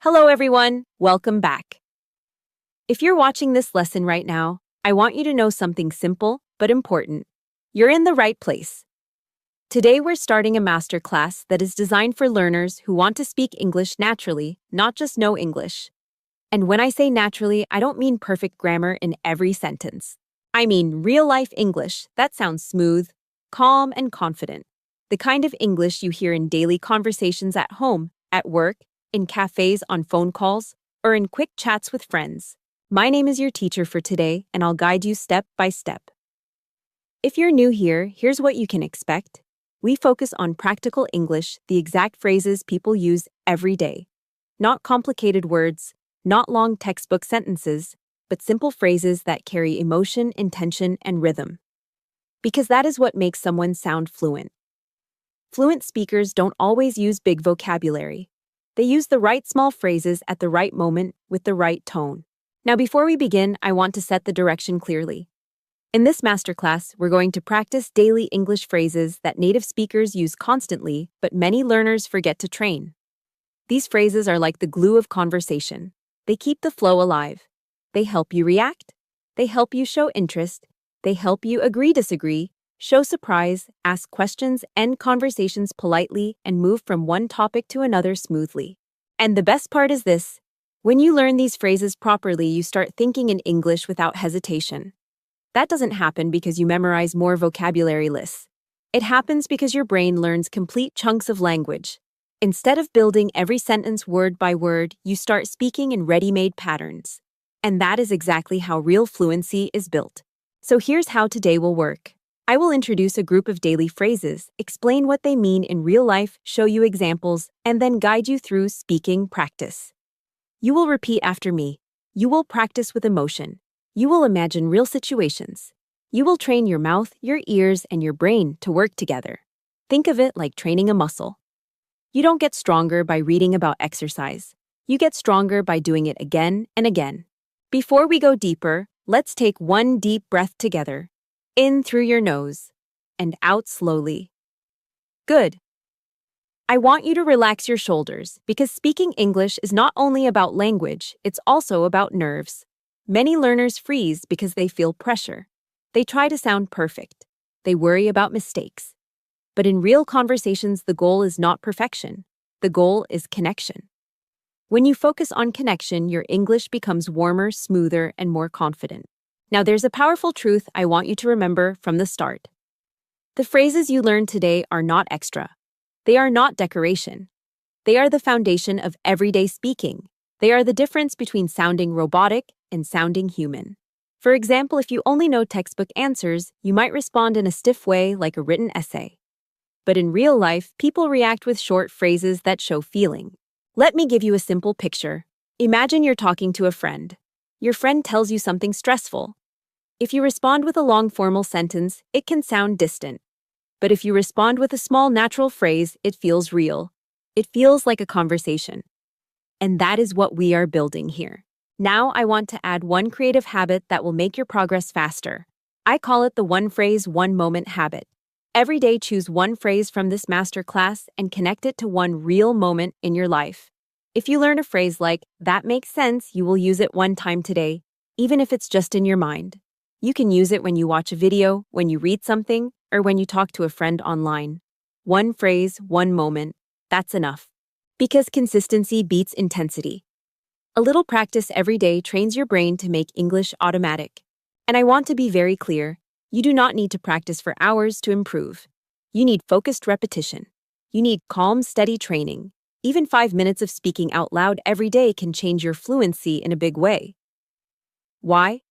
Hello everyone, welcome back. If you're watching this lesson right now, I want you to know something simple but important. You're in the right place. Today we're starting a masterclass that is designed for learners who want to speak English naturally, not just know English. And when I say naturally, I don't mean perfect grammar in every sentence. I mean real-life English that sounds smooth, calm, and confident. The kind of English you hear in daily conversations at home, at work, in cafes, on phone calls, or in quick chats with friends. My name is your teacher for today, and I'll guide you step by step. If you're new here, here's what you can expect. We focus on practical English, the exact phrases people use every day. Not complicated words, not long textbook sentences, but simple phrases that carry emotion, intention, and rhythm. Because that is what makes someone sound fluent. Fluent speakers don't always use big vocabulary. They use the right small phrases at the right moment with the right tone. Now, before we begin, I want to set the direction clearly. In this masterclass, we're going to practice daily English phrases that native speakers use constantly, but many learners forget to train. These phrases are like the glue of conversation. They keep the flow alive. They help you react. They help you show interest. They help you agree-disagree, show surprise, ask questions, end conversations politely, and move from one topic to another smoothly. And the best part is this: when you learn these phrases properly, you start thinking in English without hesitation. That doesn't happen because you memorize more vocabulary lists. It happens because your brain learns complete chunks of language. Instead of building every sentence word by word, you start speaking in ready-made patterns. And that is exactly how real fluency is built. So here's how today will work. I will introduce a group of daily phrases, explain what they mean in real life, show you examples, and then guide you through speaking practice. You will repeat after me. You will practice with emotion. You will imagine real situations. You will train your mouth, your ears, and your brain to work together. Think of it like training a muscle. You don't get stronger by reading about exercise. You get stronger by doing it again and again. Before we go deeper, let's take one deep breath together. In through your nose, and out slowly. Good. I want you to relax your shoulders because speaking English is not only about language, it's also about nerves. Many learners freeze because they feel pressure. They try to sound perfect. They worry about mistakes. But in real conversations, the goal is not perfection. The goal is connection. When you focus on connection, your English becomes warmer, smoother, and more confident. Now, there's a powerful truth I want you to remember from the start. The phrases you learn today are not extra. They are not decoration. They are the foundation of everyday speaking. They are the difference between sounding robotic and sounding human. For example, if you only know textbook answers, you might respond in a stiff way like a written essay. But in real life, people react with short phrases that show feeling. Let me give you a simple picture. Imagine you're talking to a friend. Your friend tells you something stressful. If you respond with a long formal sentence, it can sound distant. But if you respond with a small natural phrase, it feels real. It feels like a conversation. And that is what we are building here. Now I want to add one creative habit that will make your progress faster. I call it the one phrase, one moment habit. Every day choose one phrase from this masterclass and connect it to one real moment in your life. If you learn a phrase like, "that makes sense," you will use it one time today, even if it's just in your mind. You can use it when you watch a video, when you read something, or when you talk to a friend online. One phrase, one moment, that's enough. Because consistency beats intensity. A little practice every day trains your brain to make English automatic. And I want to be very clear, you do not need to practice for hours to improve. You need focused repetition. You need calm, steady training. Even 5 minutes of speaking out loud every day can change your fluency in a big way. Why?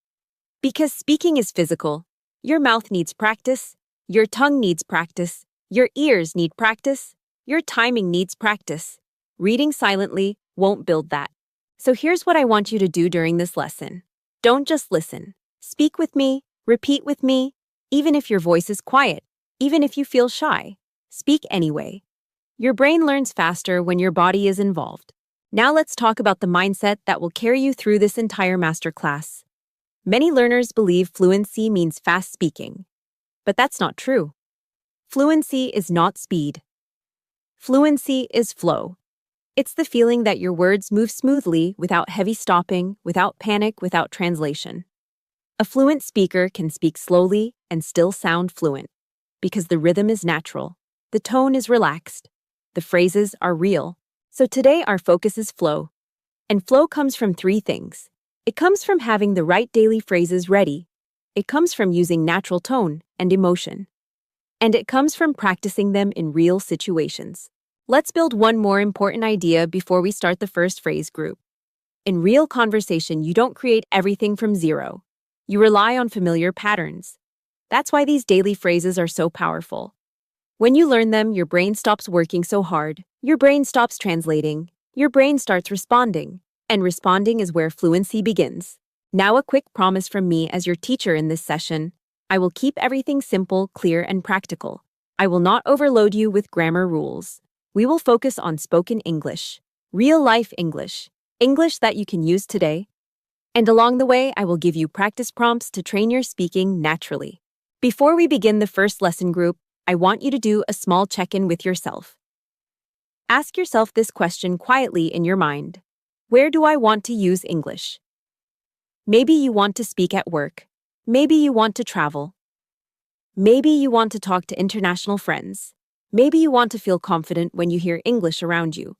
Because speaking is physical. Your mouth needs practice. Your tongue needs practice. Your ears need practice. Your timing needs practice. Reading silently won't build that. So here's what I want you to do during this lesson. Don't just listen. Speak with me. Repeat with me. Even if your voice is quiet. Even if you feel shy. Speak anyway. Your brain learns faster when your body is involved. Now let's talk about the mindset that will carry you through this entire masterclass. Many learners believe fluency means fast speaking. But that's not true. Fluency is not speed. Fluency is flow. It's the feeling that your words move smoothly without heavy stopping, without panic, without translation. A fluent speaker can speak slowly and still sound fluent because the rhythm is natural, the tone is relaxed, the phrases are real. So today our focus is flow. And flow comes from three things. It comes from having the right daily phrases ready. It comes from using natural tone and emotion. And it comes from practicing them in real situations. Let's build one more important idea before we start the first phrase group. In real conversation, you don't create everything from zero. You rely on familiar patterns. That's why these daily phrases are so powerful. When you learn them, your brain stops working so hard. Your brain stops translating. Your brain starts responding. And responding is where fluency begins. Now a quick promise from me as your teacher in this session. I will keep everything simple, clear, and practical. I will not overload you with grammar rules. We will focus on spoken English, real-life English, English that you can use today. And along the way, I will give you practice prompts to train your speaking naturally. Before we begin the first lesson group, I want you to do a small check-in with yourself. Ask yourself this question quietly in your mind. Where do I want to use English? Maybe you want to speak at work. Maybe you want to travel. Maybe you want to talk to international friends. Maybe you want to feel confident when you hear English around you.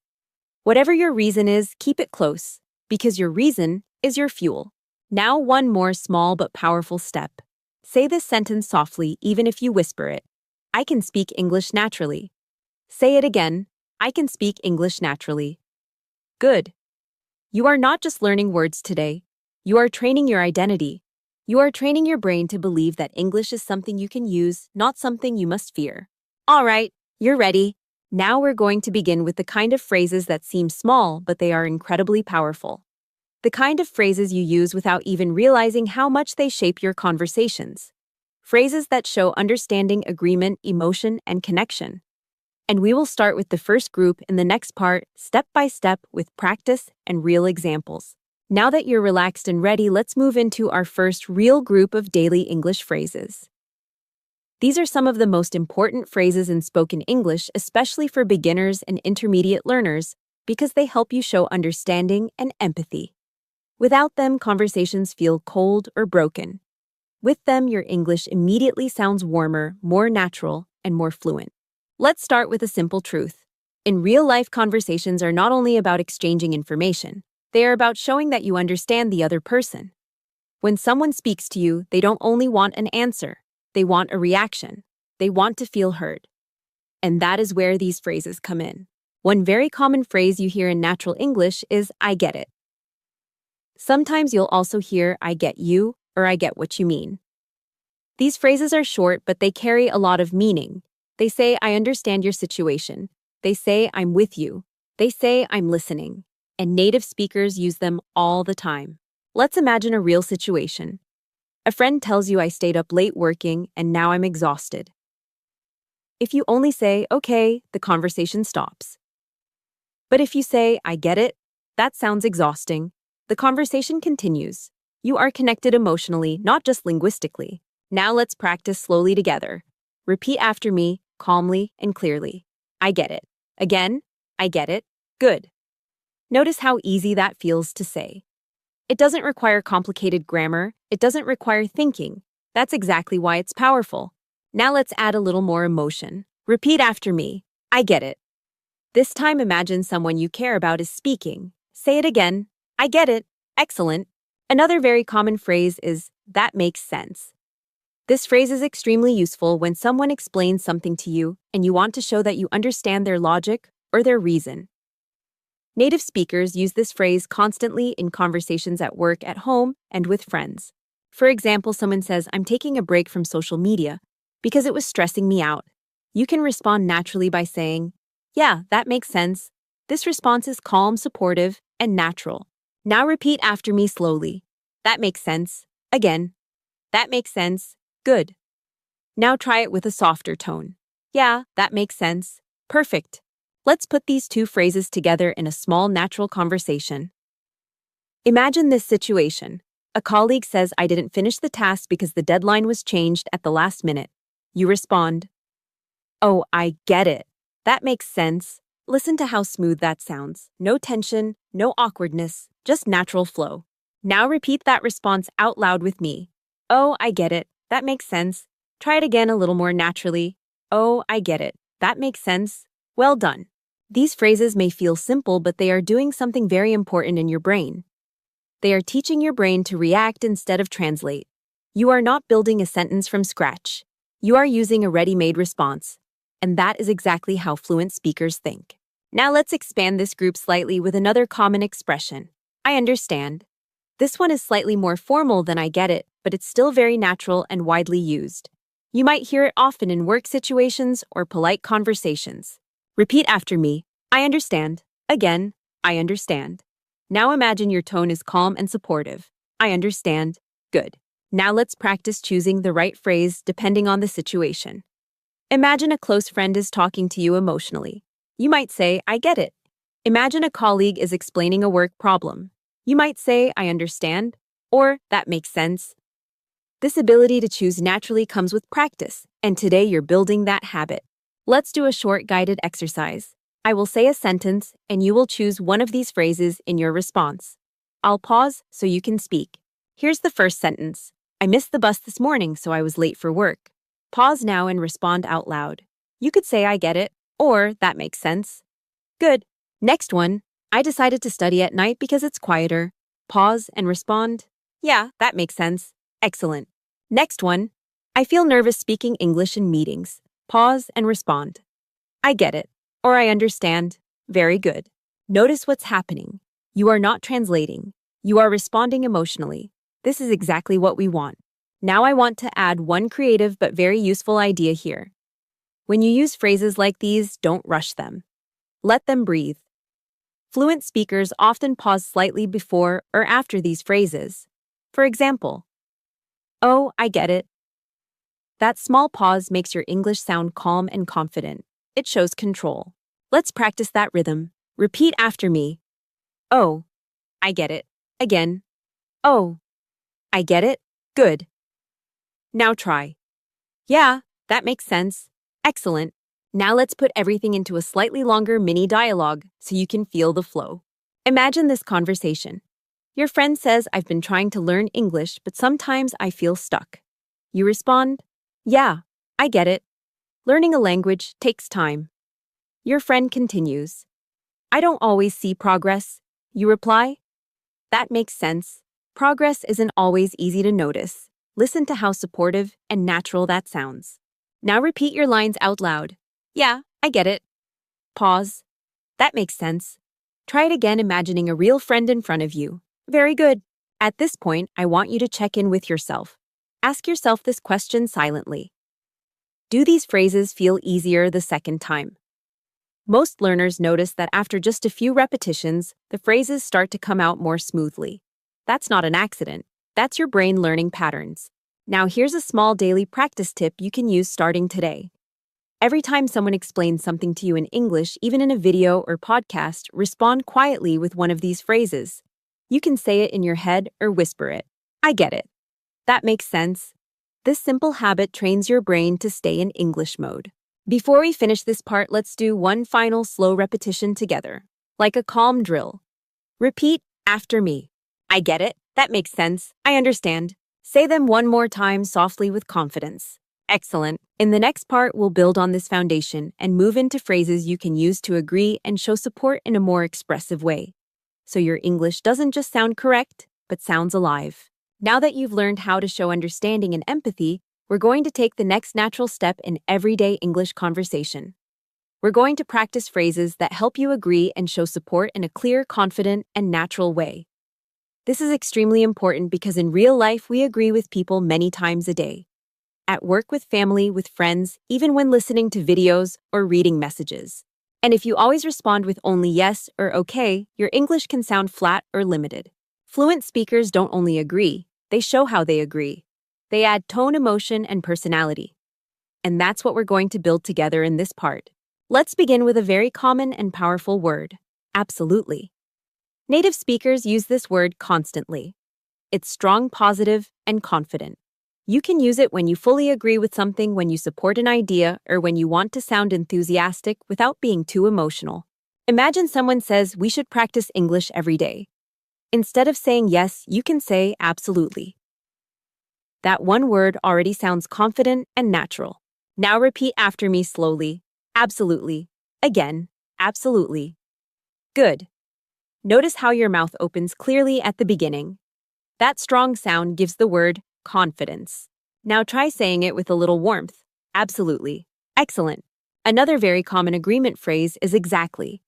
Whatever your reason is, keep it close, because your reason is your fuel. Now one more small but powerful step. Say this sentence softly, even if you whisper it. I can speak English naturally. Say it again. I can speak English naturally. Good. You are not just learning words today. You are training your identity. You are training your brain to believe that English is something you can use, not something you must fear. All right, you're ready. Now we're going to begin with the kind of phrases that seem small, but they are incredibly powerful. The kind of phrases you use without even realizing how much they shape your conversations. Phrases that show understanding, agreement, emotion, and connection. And we will start with the first group in the next part, step by step, with practice and real examples. Now that you're relaxed and ready, let's move into our first real group of daily English phrases. These are some of the most important phrases in spoken English, especially for beginners and intermediate learners, because they help you show understanding and empathy. Without them, conversations feel cold or broken. With them, your English immediately sounds warmer, more natural, and more fluent. Let's start with a simple truth. In real-life, conversations are not only about exchanging information, they are about showing that you understand the other person. When someone speaks to you, they don't only want an answer, they want a reaction. They want to feel heard. And that is where these phrases come in. One very common phrase you hear in natural English is, I get it. Sometimes you'll also hear, I get you, or I get what you mean. These phrases are short, but they carry a lot of meaning. They say, I understand your situation. They say, I'm with you. They say, I'm listening. And native speakers use them all the time. Let's imagine a real situation. A friend tells you I stayed up late working and now I'm exhausted. If you only say, okay, the conversation stops. But if you say, I get it, that sounds exhausting. The conversation continues. You are connected emotionally, not just linguistically. Now let's practice slowly together. Repeat after me, calmly and clearly. I get it. Again, I get it. Good. Notice how easy that feels to say. It doesn't require complicated grammar. It doesn't require thinking. That's exactly why it's powerful. Now let's add a little more emotion. Repeat after me. I get it. This time imagine someone you care about is speaking. Say it again. I get it. Excellent. Another very common phrase is, that makes sense. This phrase is extremely useful when someone explains something to you and you want to show that you understand their logic or their reason. Native speakers use this phrase constantly in conversations at work, at home, and with friends. For example, someone says, I'm taking a break from social media because it was stressing me out. You can respond naturally by saying, yeah, that makes sense. This response is calm, supportive, and natural. Now repeat after me slowly. That makes sense. Again. That makes sense. Good. Now try it with a softer tone. Yeah, that makes sense. Perfect. Let's put these two phrases together in a small, natural conversation. Imagine this situation. A colleague says, I didn't finish the task because the deadline was changed at the last minute. You respond, oh, I get it. That makes sense. Listen to how smooth that sounds. No tension, no awkwardness, just natural flow. Now repeat that response out loud with me. Oh, I get it. That makes sense. Try it again a little more naturally. Oh, I get it. That makes sense. Well done. These phrases may feel simple, but they are doing something very important in your brain. They are teaching your brain to react instead of translate. You are not building a sentence from scratch. You are using a ready-made response. And that is exactly how fluent speakers think. Now let's expand this group slightly with another common expression. I understand. This one is slightly more formal than I get it, but it's still very natural and widely used. You might hear it often in work situations or polite conversations. Repeat after me. I understand. Again, I understand. Now imagine your tone is calm and supportive. I understand. Good. Now let's practice choosing the right phrase depending on the situation. Imagine a close friend is talking to you emotionally. You might say, I get it. Imagine a colleague is explaining a work problem. You might say, I understand, or that makes sense. This ability to choose naturally comes with practice, and today you're building that habit. Let's do a short guided exercise. I will say a sentence, and you will choose one of these phrases in your response. I'll pause so you can speak. Here's the first sentence. I missed the bus this morning, so I was late for work. Pause now and respond out loud. You could say I get it, or that makes sense. Good. Next one. I decided to study at night because it's quieter. Pause and respond. Yeah, that makes sense. Excellent. Next one. I feel nervous speaking English in meetings. Pause and respond. I get it, or I understand. Very good. Notice what's happening. You are not translating. You are responding emotionally. This is exactly what we want. Now I want to add one creative but very useful idea here. When you use phrases like these, don't rush them. Let them breathe. Fluent speakers often pause slightly before or after these phrases. For example, oh, I get it. That small pause makes your English sound calm and confident. It shows control. Let's practice that rhythm. Repeat after me. Oh, I get it. Again. Oh, I get it. Good. Now try. Yeah, that makes sense. Excellent. Now let's put everything into a slightly longer mini dialogue so you can feel the flow. Imagine this conversation. Your friend says, I've been trying to learn English, but sometimes I feel stuck. You respond, yeah, I get it. Learning a language takes time. Your friend continues, I don't always see progress. You reply, that makes sense. Progress isn't always easy to notice. Listen to how supportive and natural that sounds. Now repeat your lines out loud. Yeah, I get it. Pause. That makes sense. Try it again, imagining a real friend in front of you. Very good. At this point, I want you to check in with yourself. Ask yourself this question silently. Do these phrases feel easier the second time? Most learners notice that after just a few repetitions, the phrases start to come out more smoothly. That's not an accident. That's your brain learning patterns. Now here's a small daily practice tip you can use starting today. Every time someone explains something to you in English, even in a video or podcast, respond quietly with one of these phrases. You can say it in your head or whisper it. I get it. That makes sense. This simple habit trains your brain to stay in English mode. Before we finish this part, let's do one final slow repetition together, like a calm drill. Repeat after me. I get it. That makes sense. I understand. Say them one more time softly with confidence. Excellent. In the next part, we'll build on this foundation and move into phrases you can use to agree and show support in a more expressive way. So your English doesn't just sound correct, but sounds alive. Now that you've learned how to show understanding and empathy, we're going to take the next natural step in everyday English conversation. We're going to practice phrases that help you agree and show support in a clear, confident, and natural way. This is extremely important because in real life, we agree with people many times a day. At work, with family, with friends, even when listening to videos or reading messages. And if you always respond with only yes or okay, your English can sound flat or limited. Fluent speakers don't only agree, they show how they agree. They add tone, emotion, and personality. And that's what we're going to build together in this part. Let's begin with a very common and powerful word, absolutely. Native speakers use this word constantly. It's strong, positive, and confident. You can use it when you fully agree with something, when you support an idea, or when you want to sound enthusiastic without being too emotional. Imagine someone says we should practice English every day. Instead of saying yes, you can say absolutely. That one word already sounds confident and natural. Now repeat after me slowly. Absolutely. Again, absolutely. Good. Notice how your mouth opens clearly at the beginning. That strong sound gives the word confidence. Now try saying it with a little warmth. Absolutely. Excellent. Another very common agreement phrase is exactly.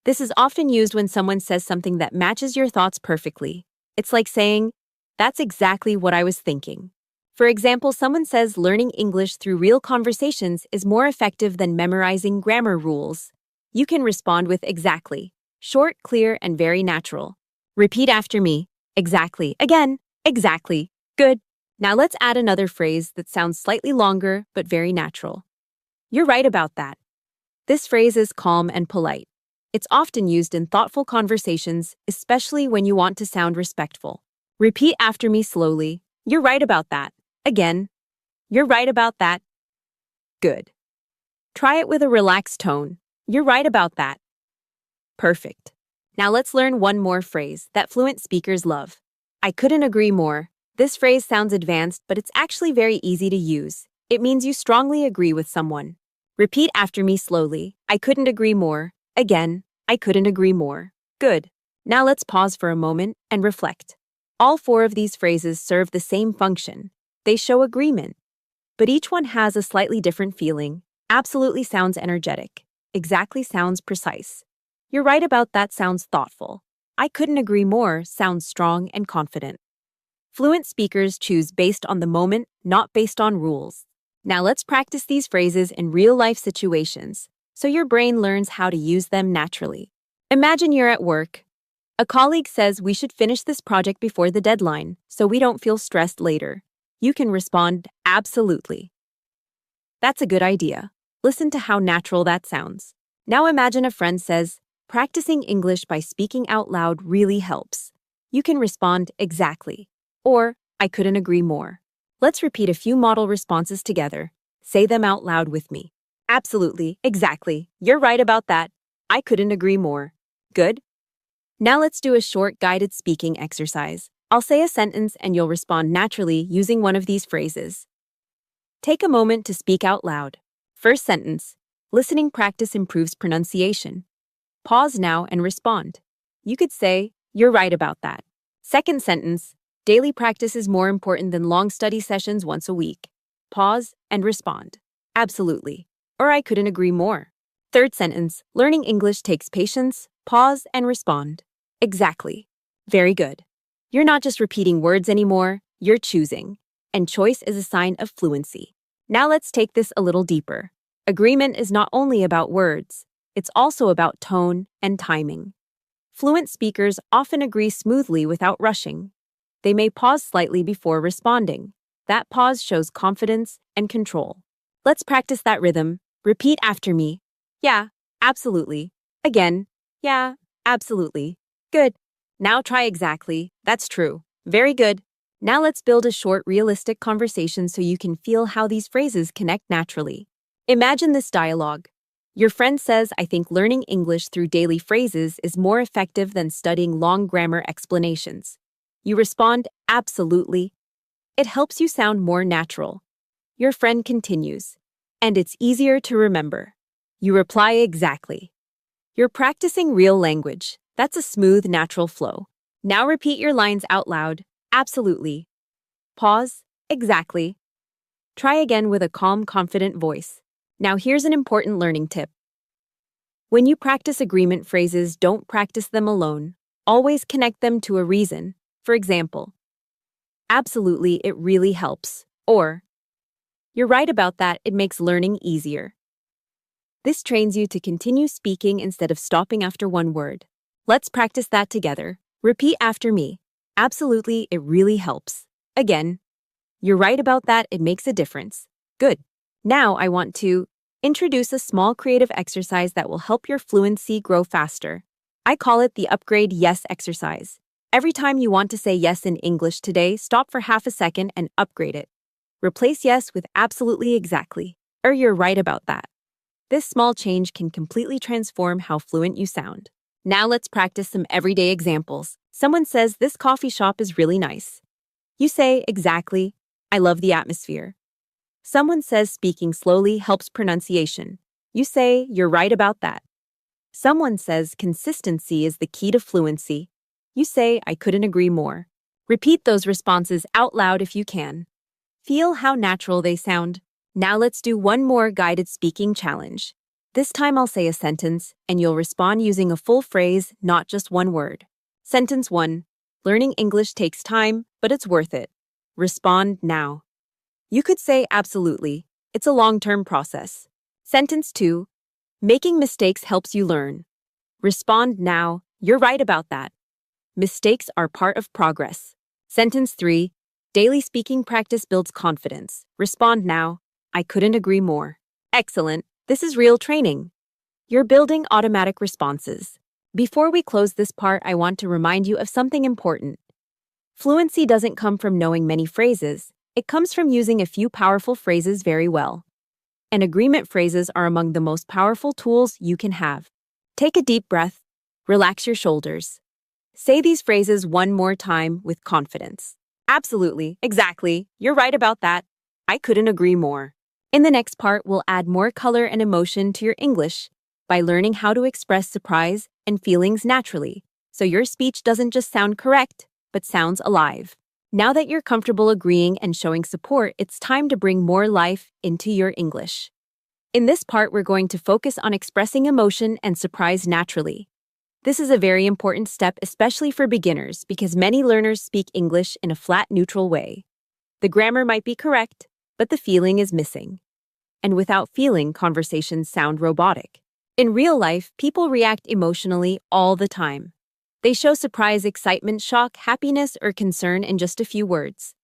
This is often used when someone says something that matches your thoughts perfectly. It's like saying, "That's exactly what I was thinking." For example, someone says learning English through real conversations is more effective than memorizing grammar rules. You can respond with exactly. Short, clear, and very natural. Repeat after me. Exactly. Again. Exactly. Good. Now let's add another phrase that sounds slightly longer but very natural. You're right about that. This phrase is calm and polite. It's often used in thoughtful conversations, especially when you want to sound respectful. Repeat after me slowly. You're right about that. Again. You're right about that. Good. Try it with a relaxed tone. You're right about that. Perfect. Now let's learn one more phrase that fluent speakers love. I couldn't agree more. This phrase sounds advanced, but it's actually very easy to use. It means you strongly agree with someone. Repeat after me slowly. I couldn't agree more. Again, I couldn't agree more. Good. Now let's pause for a moment and reflect. All four of these phrases serve the same function. They show agreement. But each one has a slightly different feeling. Absolutely sounds energetic. Exactly sounds precise. You're right about that sounds thoughtful. I couldn't agree more sounds strong and confident. Fluent speakers choose based on the moment, not based on rules. Now let's practice these phrases in real-life situations, so your brain learns how to use them naturally. Imagine you're at work. A colleague says we should finish this project before the deadline, so we don't feel stressed later. You can respond, absolutely. That's a good idea. Listen to how natural that sounds. Now imagine a friend says, practicing English by speaking out loud really helps. You can respond, exactly. Or, I couldn't agree more. Let's repeat a few model responses together. Say them out loud with me. Absolutely, exactly. You're right about that. I couldn't agree more. Good? Now let's do a short guided speaking exercise. I'll say a sentence and you'll respond naturally using one of these phrases. Take a moment to speak out loud. First sentence. Listening practice improves pronunciation. Pause now and respond. You could say, you're right about that. Second sentence. Daily practice is more important than long study sessions once a week. Pause and respond. Absolutely. Or I couldn't agree more. Third sentence. Learning English takes patience. Pause and respond. Exactly. Very good. You're not just repeating words anymore, you're choosing. And choice is a sign of fluency. Now let's take this a little deeper. Agreement is not only about words, it's also about tone and timing. Fluent speakers often agree smoothly without rushing. They may pause slightly before responding. That pause shows confidence and control. Let's practice that rhythm. Repeat after me. Yeah, absolutely. Again. Yeah, absolutely. Good. Now try exactly. That's true. Very good. Now let's build a short, realistic conversation so you can feel how these phrases connect naturally. Imagine this dialogue. Your friend says, I think learning English through daily phrases is more effective than studying long grammar explanations. You respond, absolutely. It helps you sound more natural. Your friend continues, and it's easier to remember. You reply, exactly. You're practicing real language. That's a smooth, natural flow. Now repeat your lines out loud. Absolutely. Pause. Exactly. Try again with a calm, confident voice. Now here's an important learning tip. When you practice agreement phrases, don't practice them alone. Always connect them to a reason. For example, absolutely, it really helps. Or, you're right about that, it makes learning easier. This trains you to continue speaking instead of stopping after one word. Let's practice that together. Repeat after me. Absolutely, it really helps. Again. You're right about that, it makes a difference. Good. Now I want to introduce a small creative exercise that will help your fluency grow faster. I call it the Upgrade Yes exercise. Every time you want to say yes in English today, stop for half a second and upgrade it. Replace yes with absolutely exactly, or you're right about that. This small change can completely transform how fluent you sound. Now let's practice some everyday examples. Someone says, "This coffee shop is really nice." You say, "Exactly. I love the atmosphere." Someone says speaking slowly helps pronunciation. You say, "You're right about that." Someone says consistency is the key to fluency. You say, "I couldn't agree more." Repeat those responses out loud if you can. Feel how natural they sound. Now let's do one more guided speaking challenge. This time I'll say a sentence, and you'll respond using a full phrase, not just one word. Sentence 1. Learning English takes time, but it's worth it. Respond now. You could say absolutely. It's a long-term process. Sentence 2. Making mistakes helps you learn. Respond now. You're right about that. Mistakes are part of progress. Sentence 3. Daily speaking practice builds confidence. Respond now. I couldn't agree more. Excellent. This is real training. You're building automatic responses. Before we close this part, I want to remind you of something important. Fluency doesn't come from knowing many phrases. It comes from using a few powerful phrases very well. And agreement phrases are among the most powerful tools you can have. Take a deep breath. Relax your shoulders. Say these phrases one more time with confidence. Absolutely, exactly. You're right about that. I couldn't agree more. In the next part, we'll add more color and emotion to your English by learning how to express surprise and feelings naturally, so your speech doesn't just sound correct, but sounds alive. Now that you're comfortable agreeing and showing support, it's time to bring more life into your English. In this part, we're going to focus on expressing emotion and surprise naturally. This is a very important step, especially for beginners, because many learners speak English in a flat, neutral way. The grammar might be correct, but the feeling is missing. And without feeling, conversations sound robotic. In real life, people react emotionally all the time. They show surprise, excitement, shock, happiness, or concern in just a few words.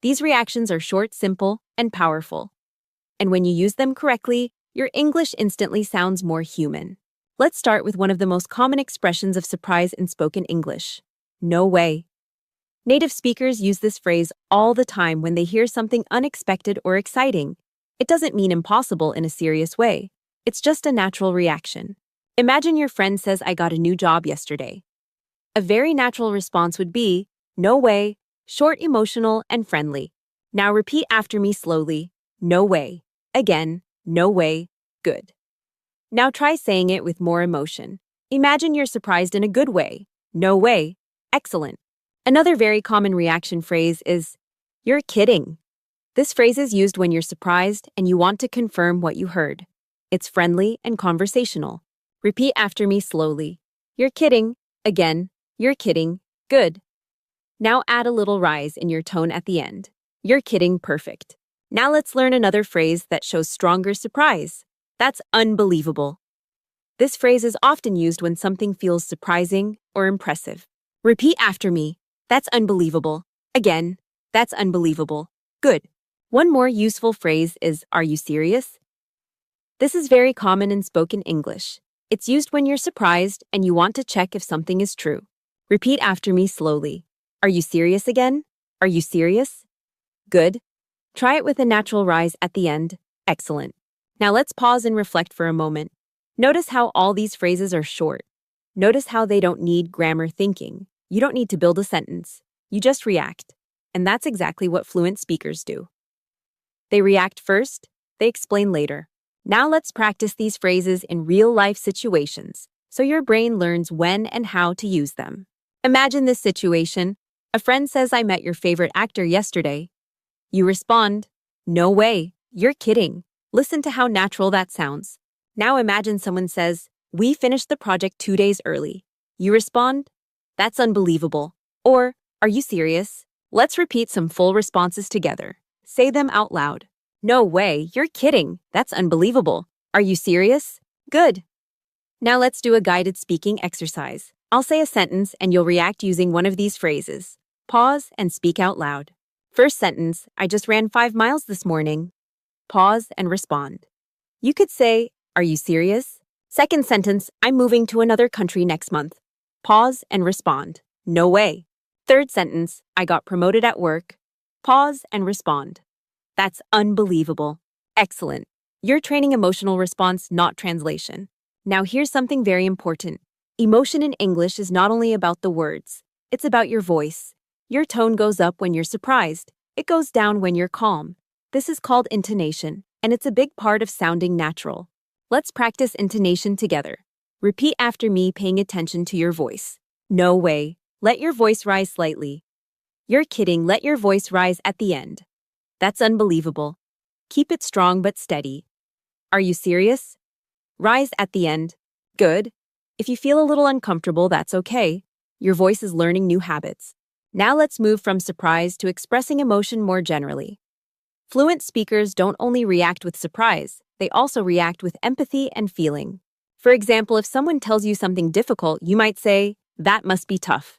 These reactions are short, simple, and powerful. And when you use them correctly, your English instantly sounds more human. Let's start with one of the most common expressions of surprise in spoken English. No way. Native speakers use this phrase all the time when they hear something unexpected or exciting. It doesn't mean impossible in a serious way. It's just a natural reaction. Imagine your friend says, "I got a new job yesterday." A very natural response would be, "No way," short, emotional, and friendly. Now repeat after me slowly. No way. Again, no way. Good. Now try saying it with more emotion. Imagine you're surprised in a good way. No way. Excellent. Another very common reaction phrase is, "You're kidding." This phrase is used when you're surprised and you want to confirm what you heard. It's friendly and conversational. Repeat after me slowly. You're kidding. Again, you're kidding. Good. Now add a little rise in your tone at the end. You're kidding. Perfect. Now let's learn another phrase that shows stronger surprise. That's unbelievable. This phrase is often used when something feels surprising or impressive. Repeat after me. That's unbelievable. Again, that's unbelievable. Good. One more useful phrase is, "Are you serious?" This is very common in spoken English. It's used when you're surprised and you want to check if something is true. Repeat after me slowly. Are you serious again? Are you serious? Good. Try it with a natural rise at the end. Excellent. Now let's pause and reflect for a moment. Notice how all these phrases are short. Notice how they don't need grammar thinking. You don't need to build a sentence. You just react. And that's exactly what fluent speakers do. They react first, they explain later. Now let's practice these phrases in real-life situations, so your brain learns when and how to use them. Imagine this situation. A friend says, "I met your favorite actor yesterday." You respond, "No way, you're kidding." Listen to how natural that sounds. Now imagine someone says, "We finished the project 2 days early." You respond, "That's unbelievable." Or, "Are you serious?" Let's repeat some full responses together. Say them out loud. No way, you're kidding. That's unbelievable. Are you serious? Good. Now let's do a guided speaking exercise. I'll say a sentence and you'll react using one of these phrases. Pause and speak out loud. First sentence, "I just ran 5 miles this morning." Pause and respond. You could say, "Are you serious?" Second sentence, "I'm moving to another country next month." Pause and respond. No way. Third sentence, "I got promoted at work." Pause and respond. That's unbelievable. Excellent. You're training emotional response, not translation. Now, here's something very important. Emotion in English is not only about the words, it's about your voice. Your tone goes up when you're surprised, it goes down when you're calm. This is called intonation, and it's a big part of sounding natural. Let's practice intonation together. Repeat after me, paying attention to your voice. No way. Let your voice rise slightly. You're kidding, let your voice rise at the end. That's unbelievable. Keep it strong but steady. Are you serious? Rise at the end. Good. If you feel a little uncomfortable, that's okay. Your voice is learning new habits. Now let's move from surprise to expressing emotion more generally. Fluent speakers don't only react with surprise, they also react with empathy and feeling. For example, if someone tells you something difficult, you might say, "That must be tough."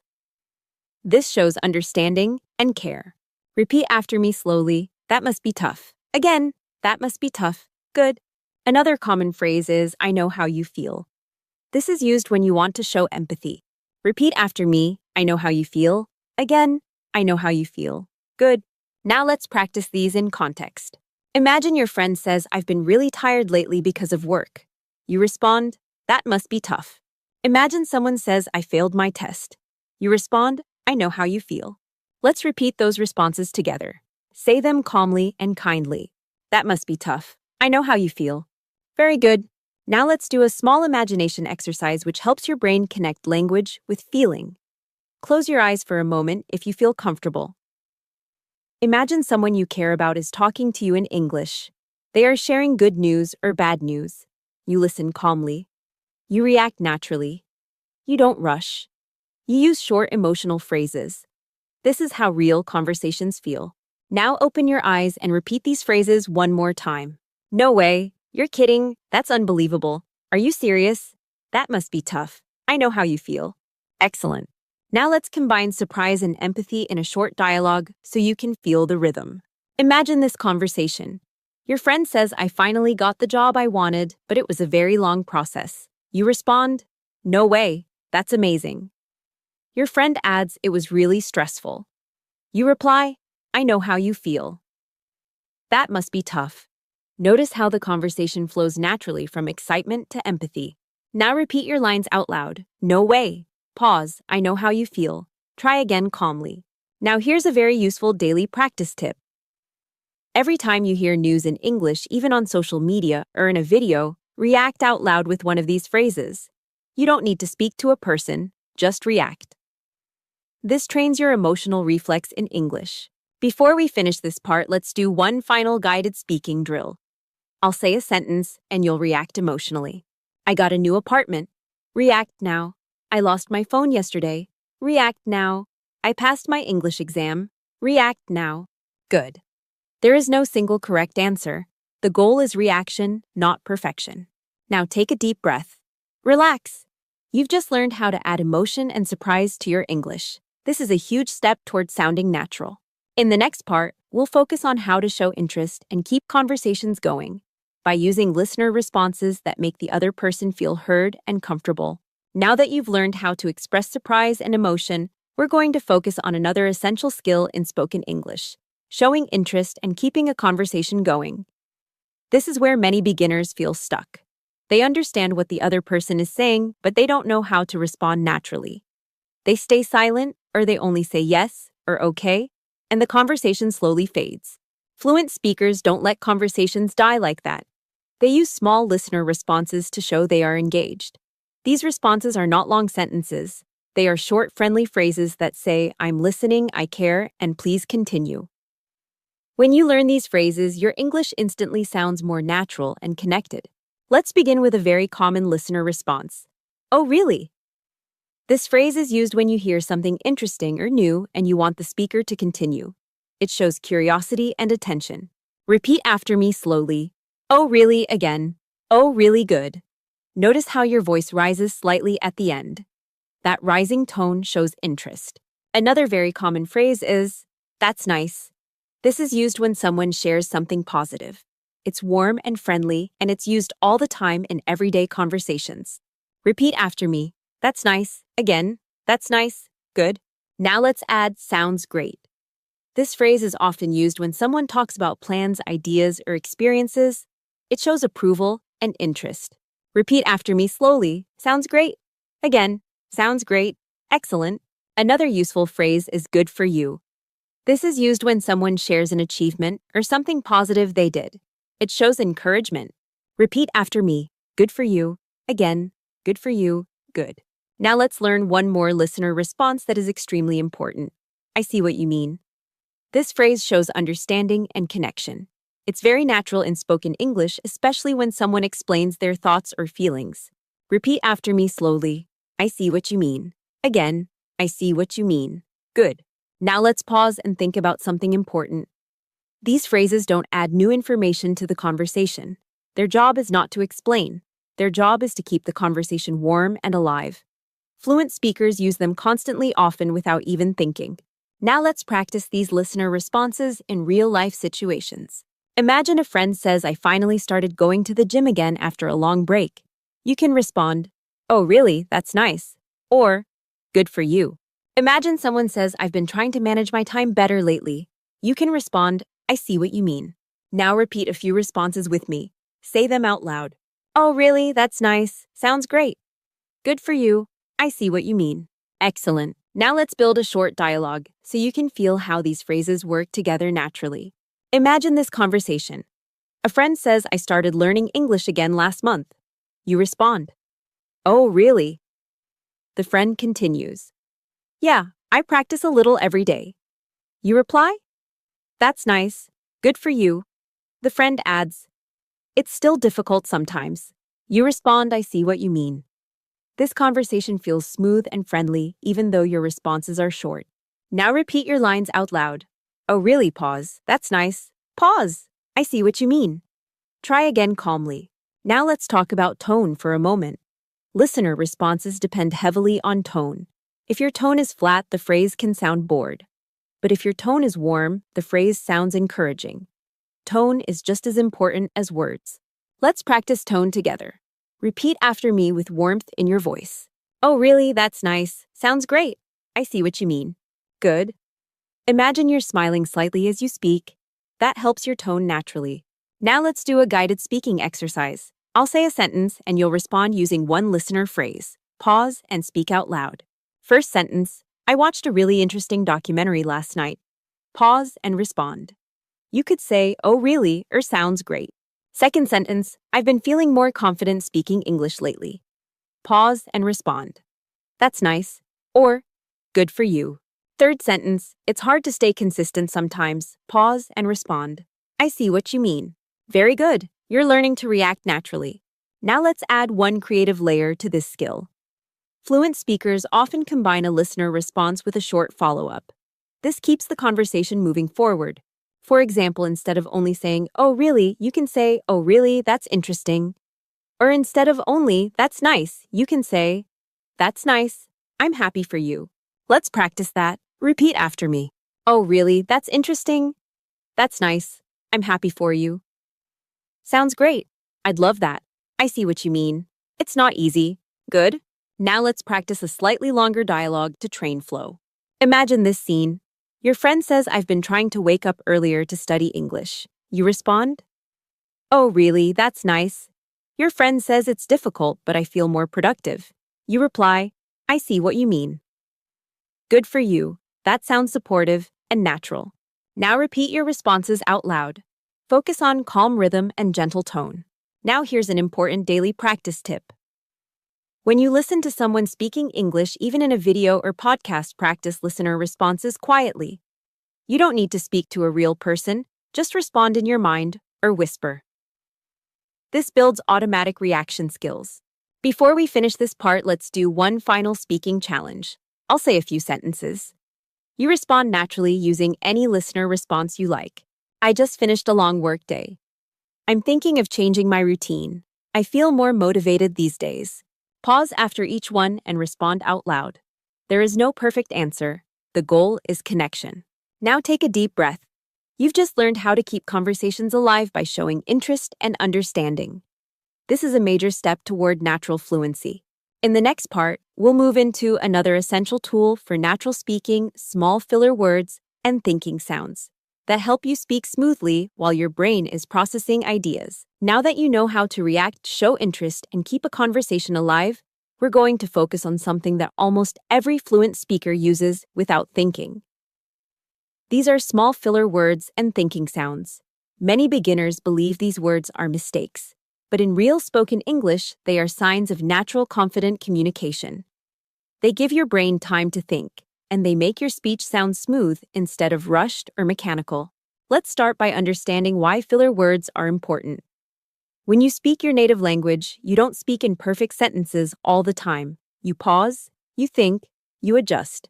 This shows understanding and care. Repeat after me slowly, "That must be tough." Again, "That must be tough." Good. Another common phrase is, "I know how you feel." This is used when you want to show empathy. Repeat after me, "I know how you feel." Again, "I know how you feel." Good. Now let's practice these in context. Imagine your friend says, "I've been really tired lately because of work." You respond, "That must be tough." Imagine someone says, "I failed my test." You respond, "I know how you feel." Let's repeat those responses together. Say them calmly and kindly. "That must be tough. I know how you feel." Very good. Now let's do a small imagination exercise which helps your brain connect language with feeling. Close your eyes for a moment if you feel comfortable. Imagine someone you care about is talking to you in English. They are sharing good news or bad news. You listen calmly. You react naturally. You don't rush. You use short emotional phrases. This is how real conversations feel. Now open your eyes and repeat these phrases one more time. "No way. You're kidding. That's unbelievable. Are you serious? That must be tough. I know how you feel." Excellent. Now let's combine surprise and empathy in a short dialogue so you can feel the rhythm. Imagine this conversation. Your friend says, "I finally got the job I wanted, but it was a very long process." You respond, "No way. That's amazing." Your friend adds, "It was really stressful." You reply, "I know how you feel. That must be tough." Notice how the conversation flows naturally from excitement to empathy. Now repeat your lines out loud. "No way." Pause. "I know how you feel." Try again calmly. Now here's a very useful daily practice tip. Every time you hear news in English, even on social media or in a video, react out loud with one of these phrases. You don't need to speak to a person, just react. This trains your emotional reflex in English. Before we finish this part, let's do one final guided speaking drill. I'll say a sentence and you'll react emotionally. "I got a new apartment." React now. "I lost my phone yesterday." React now. "I passed my English exam." React now. Good. There is no single correct answer. The goal is reaction, not perfection. Now take a deep breath. Relax. You've just learned how to add emotion and surprise to your English. This is a huge step towards sounding natural. In the next part, we'll focus on how to show interest and keep conversations going by using listener responses that make the other person feel heard and comfortable. Now that you've learned how to express surprise and emotion, we're going to focus on another essential skill in spoken English: showing interest and keeping a conversation going. This is where many beginners feel stuck. They understand what the other person is saying, but they don't know how to respond naturally. They stay silent, or they only say yes or okay, and the conversation slowly fades. Fluent speakers don't let conversations die like that. They use small listener responses to show they are engaged. These responses are not long sentences. They are short, friendly phrases that say, "I'm listening, I care, and please continue." When you learn these phrases, your English instantly sounds more natural and connected. Let's begin with a very common listener response. "Oh, really?" This phrase is used when you hear something interesting or new and you want the speaker to continue. It shows curiosity and attention. Repeat after me slowly. "Oh, really?" Again. "Oh, really good." Notice how your voice rises slightly at the end. That rising tone shows interest. Another very common phrase is, "That's nice." This is used when someone shares something positive. It's warm and friendly, and it's used all the time in everyday conversations. Repeat after me. "That's nice." Again. "That's nice." Good. Now let's add "sounds great." This phrase is often used when someone talks about plans, ideas, or experiences. It shows approval and interest. Repeat after me slowly. Sounds great. Again, sounds great. Excellent. Another useful phrase is good for you. This is used when someone shares an achievement or something positive they did. It shows encouragement. Repeat after me. Good for you. Again, good for you. Good. Now let's learn one more listener response that is extremely important. I see what you mean. This phrase shows understanding and connection. It's very natural in spoken English, especially when someone explains their thoughts or feelings. Repeat after me slowly. I see what you mean. Again, I see what you mean. Good. Now let's pause and think about something important. These phrases don't add new information to the conversation. Their job is not to explain. Their job is to keep the conversation warm and alive. Fluent speakers use them constantly, often without even thinking. Now let's practice these listener responses in real-life situations. Imagine a friend says, I finally started going to the gym again after a long break. You can respond, oh really, that's nice. Or, good for you. Imagine someone says, I've been trying to manage my time better lately. You can respond, I see what you mean. Now repeat a few responses with me. Say them out loud. Oh really, that's nice. Sounds great. Good for you. I see what you mean. Excellent. Now let's build a short dialogue so you can feel how these phrases work together naturally. Imagine this conversation. A friend says, I started learning English again last month. You respond, oh really? The friend continues, yeah, I practice a little every day. You reply, that's nice. Good for you. The friend adds, it's still difficult sometimes. You respond, I see what you mean. This conversation feels smooth and friendly, even though your responses are short. Now repeat your lines out loud. Oh really, pause. That's nice. Pause. I see what you mean. Try again calmly. Now let's talk about tone for a moment. Listener responses depend heavily on tone. If your tone is flat, the phrase can sound bored. But if your tone is warm, the phrase sounds encouraging. Tone is just as important as words. Let's practice tone together. Repeat after me with warmth in your voice. Oh really, that's nice. Sounds great. I see what you mean. Good. Imagine you're smiling slightly as you speak. That helps your tone naturally. Now let's do a guided speaking exercise. I'll say a sentence and you'll respond using one listener phrase. Pause and speak out loud. First sentence, I watched a really interesting documentary last night. Pause and respond. You could say, oh really, or sounds great. Second sentence, I've been feeling more confident speaking English lately. Pause and respond. That's nice. Or, good for you. Third sentence, it's hard to stay consistent sometimes. Pause and respond. I see what you mean. Very good. You're learning to react naturally. Now let's add one creative layer to this skill. Fluent speakers often combine a listener response with a short follow-up. This keeps the conversation moving forward. For example, instead of only saying, oh really, you can say, oh really, that's interesting. Or instead of only, that's nice, you can say, that's nice. I'm happy for you. Let's practice that. Repeat after me. Oh really, that's interesting. That's nice. I'm happy for you. Sounds great. I'd love that. I see what you mean. It's not easy. Good. Now let's practice a slightly longer dialogue to train flow. Imagine this scene. Your friend says, I've been trying to wake up earlier to study English. You respond, oh really, that's nice. Your friend says it's difficult, but I feel more productive. You reply, I see what you mean. Good for you. That sounds supportive and natural. Now repeat your responses out loud. Focus on calm rhythm and gentle tone. Now here's an important daily practice tip. When you listen to someone speaking English, even in a video or podcast, practice listener responses quietly. You don't need to speak to a real person, just respond in your mind or whisper. This builds automatic reaction skills. Before we finish this part, let's do one final speaking challenge. I'll say a few sentences. You respond naturally using any listener response you like. I just finished a long work day. I'm thinking of changing my routine. I feel more motivated these days. Pause after each one and respond out loud. There is no perfect answer. The goal is connection. Now take a deep breath. You've just learned how to keep conversations alive by showing interest and understanding. This is a major step toward natural fluency. In the next part, we'll move into another essential tool for natural speaking, small filler words, and thinking sounds. that help you speak smoothly while your brain is processing ideas. Now that you know how to react, show interest, and keep a conversation alive, we're going to focus on something that almost every fluent speaker uses without thinking. These are small filler words and thinking sounds. Many beginners believe these words are mistakes, but in real spoken English, they are signs of natural, confident communication. They give your brain time to think, and they make your speech sound smooth instead of rushed or mechanical. Let's start by understanding why filler words are important. When you speak your native language, you don't speak in perfect sentences all the time. You pause, you think, you adjust.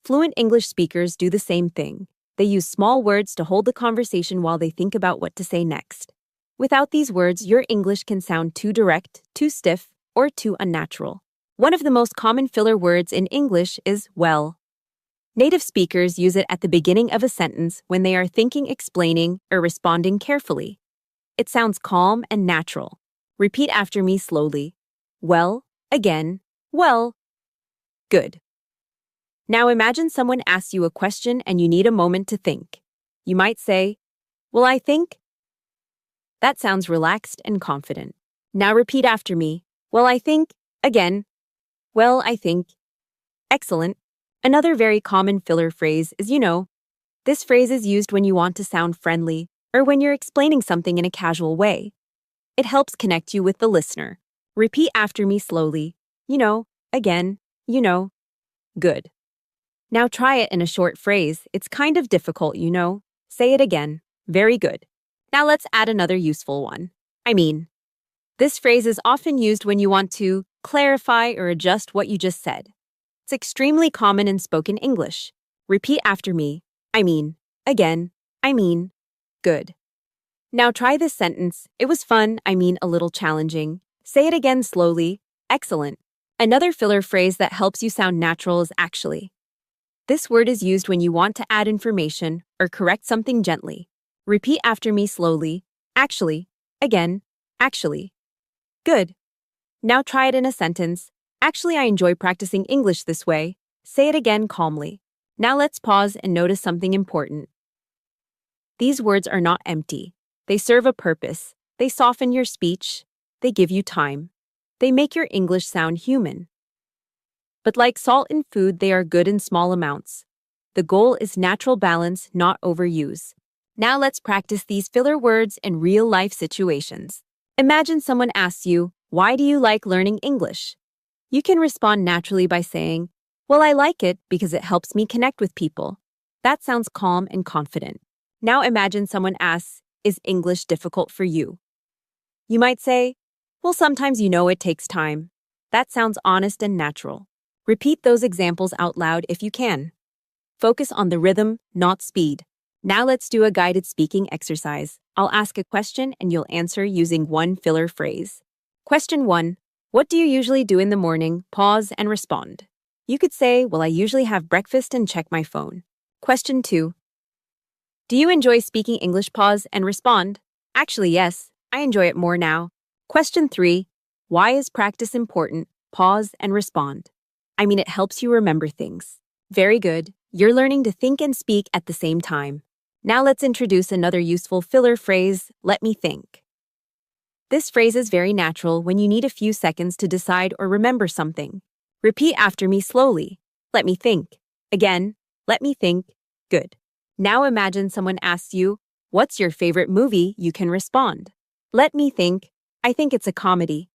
Fluent English speakers do the same thing. They use small words to hold the conversation while they think about what to say next. Without these words, your English can sound too direct, too stiff, or too unnatural. One of the most common filler words in English is well. Native speakers use it at the beginning of a sentence when they are thinking, explaining, or responding carefully. It sounds calm and natural. Repeat after me slowly. Well, again, well. Good. Now imagine someone asks you a question and you need a moment to think. You might say, well, I think. That sounds relaxed and confident. Now repeat after me. Well, I think, again. Well, I think. Excellent. Another very common filler phrase is, you know. This phrase is used when you want to sound friendly or when you're explaining something in a casual way. It helps connect you with the listener. Repeat after me slowly. You know, again, you know. Good. Now try it in a short phrase. It's kind of difficult, you know. Say it again. Very good. Now let's add another useful one. I mean. This phrase is often used when you want to clarify or adjust what you just said. It's extremely common in spoken English. Repeat after me. I mean. Again. I mean. Good. Now try this sentence. It was fun, I mean a little challenging. Say it again slowly. Excellent. Another filler phrase that helps you sound natural is actually. This word is used when you want to add information or correct something gently. Repeat after me slowly. Actually. Again. Actually. Good. Now try it in a sentence. Actually, I enjoy practicing English this way. Say it again calmly. Now let's pause and notice something important. These words are not empty. They serve a purpose. They soften your speech. They give you time. They make your English sound human. But like salt in food, they are good in small amounts. The goal is natural balance, not overuse. Now let's practice these filler words in real-life situations. Imagine someone asks you, why do you like learning English? You can respond naturally by saying, well, I like it because it helps me connect with people. That sounds calm and confident. Now imagine someone asks, is English difficult for you? You might say, well, sometimes it takes time. That sounds honest and natural. Repeat those examples out loud if you can. Focus on the rhythm, not speed. Now let's do a guided speaking exercise. I'll ask a question and you'll answer using one filler phrase. Question 1. What do you usually do in the morning? Pause and respond. You could say, well, I usually have breakfast and check my phone. Question 2. Do you enjoy speaking English? Pause and respond. Actually, yes, I enjoy it more now. Question 3. Why is practice important? Pause and respond. I mean, it helps you remember things. Very good. You're learning to think and speak at the same time. Now let's introduce another useful filler phrase, let me think. This phrase is very natural when you need a few seconds to decide or remember something. Repeat after me slowly. Let me think. Again, let me think. Good. Now imagine someone asks you, what's your favorite movie? You can respond. Let me think. I think it's a comedy.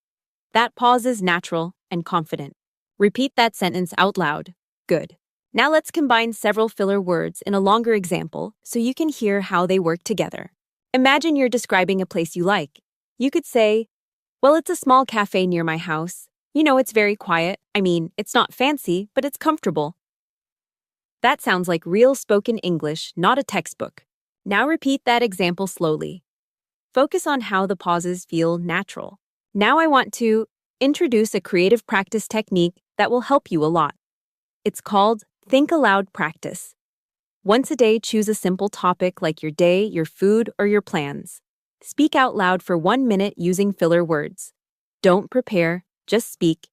That pause is natural and confident. Repeat that sentence out loud. Good. Now let's combine several filler words in a longer example so you can hear how they work together. Imagine you're describing a place you like. You could say, well, it's a small cafe near my house. It's very quiet. I mean, it's not fancy, but it's comfortable. That sounds like real spoken English, not a textbook. Now repeat that example slowly. Focus on how the pauses feel natural. Now I want to introduce a creative practice technique that will help you a lot. It's called Think Aloud Practice. Once a day, choose a simple topic like your day, your food, or your plans. Speak out loud for 1 minute using filler words. Don't prepare, just speak.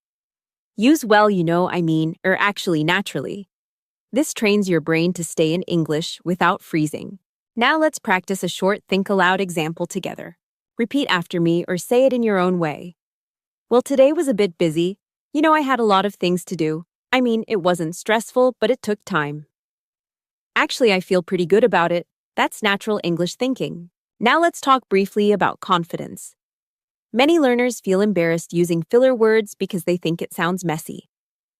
Use well, I mean, or actually naturally. This trains your brain to stay in English without freezing. Now let's practice a short think aloud example together. Repeat after me or say it in your own way. Well, today was a bit busy. I had a lot of things to do. It wasn't stressful, but it took time. Actually, I feel pretty good about it. That's natural English thinking. Now let's talk briefly about confidence. Many learners feel embarrassed using filler words because they think it sounds messy.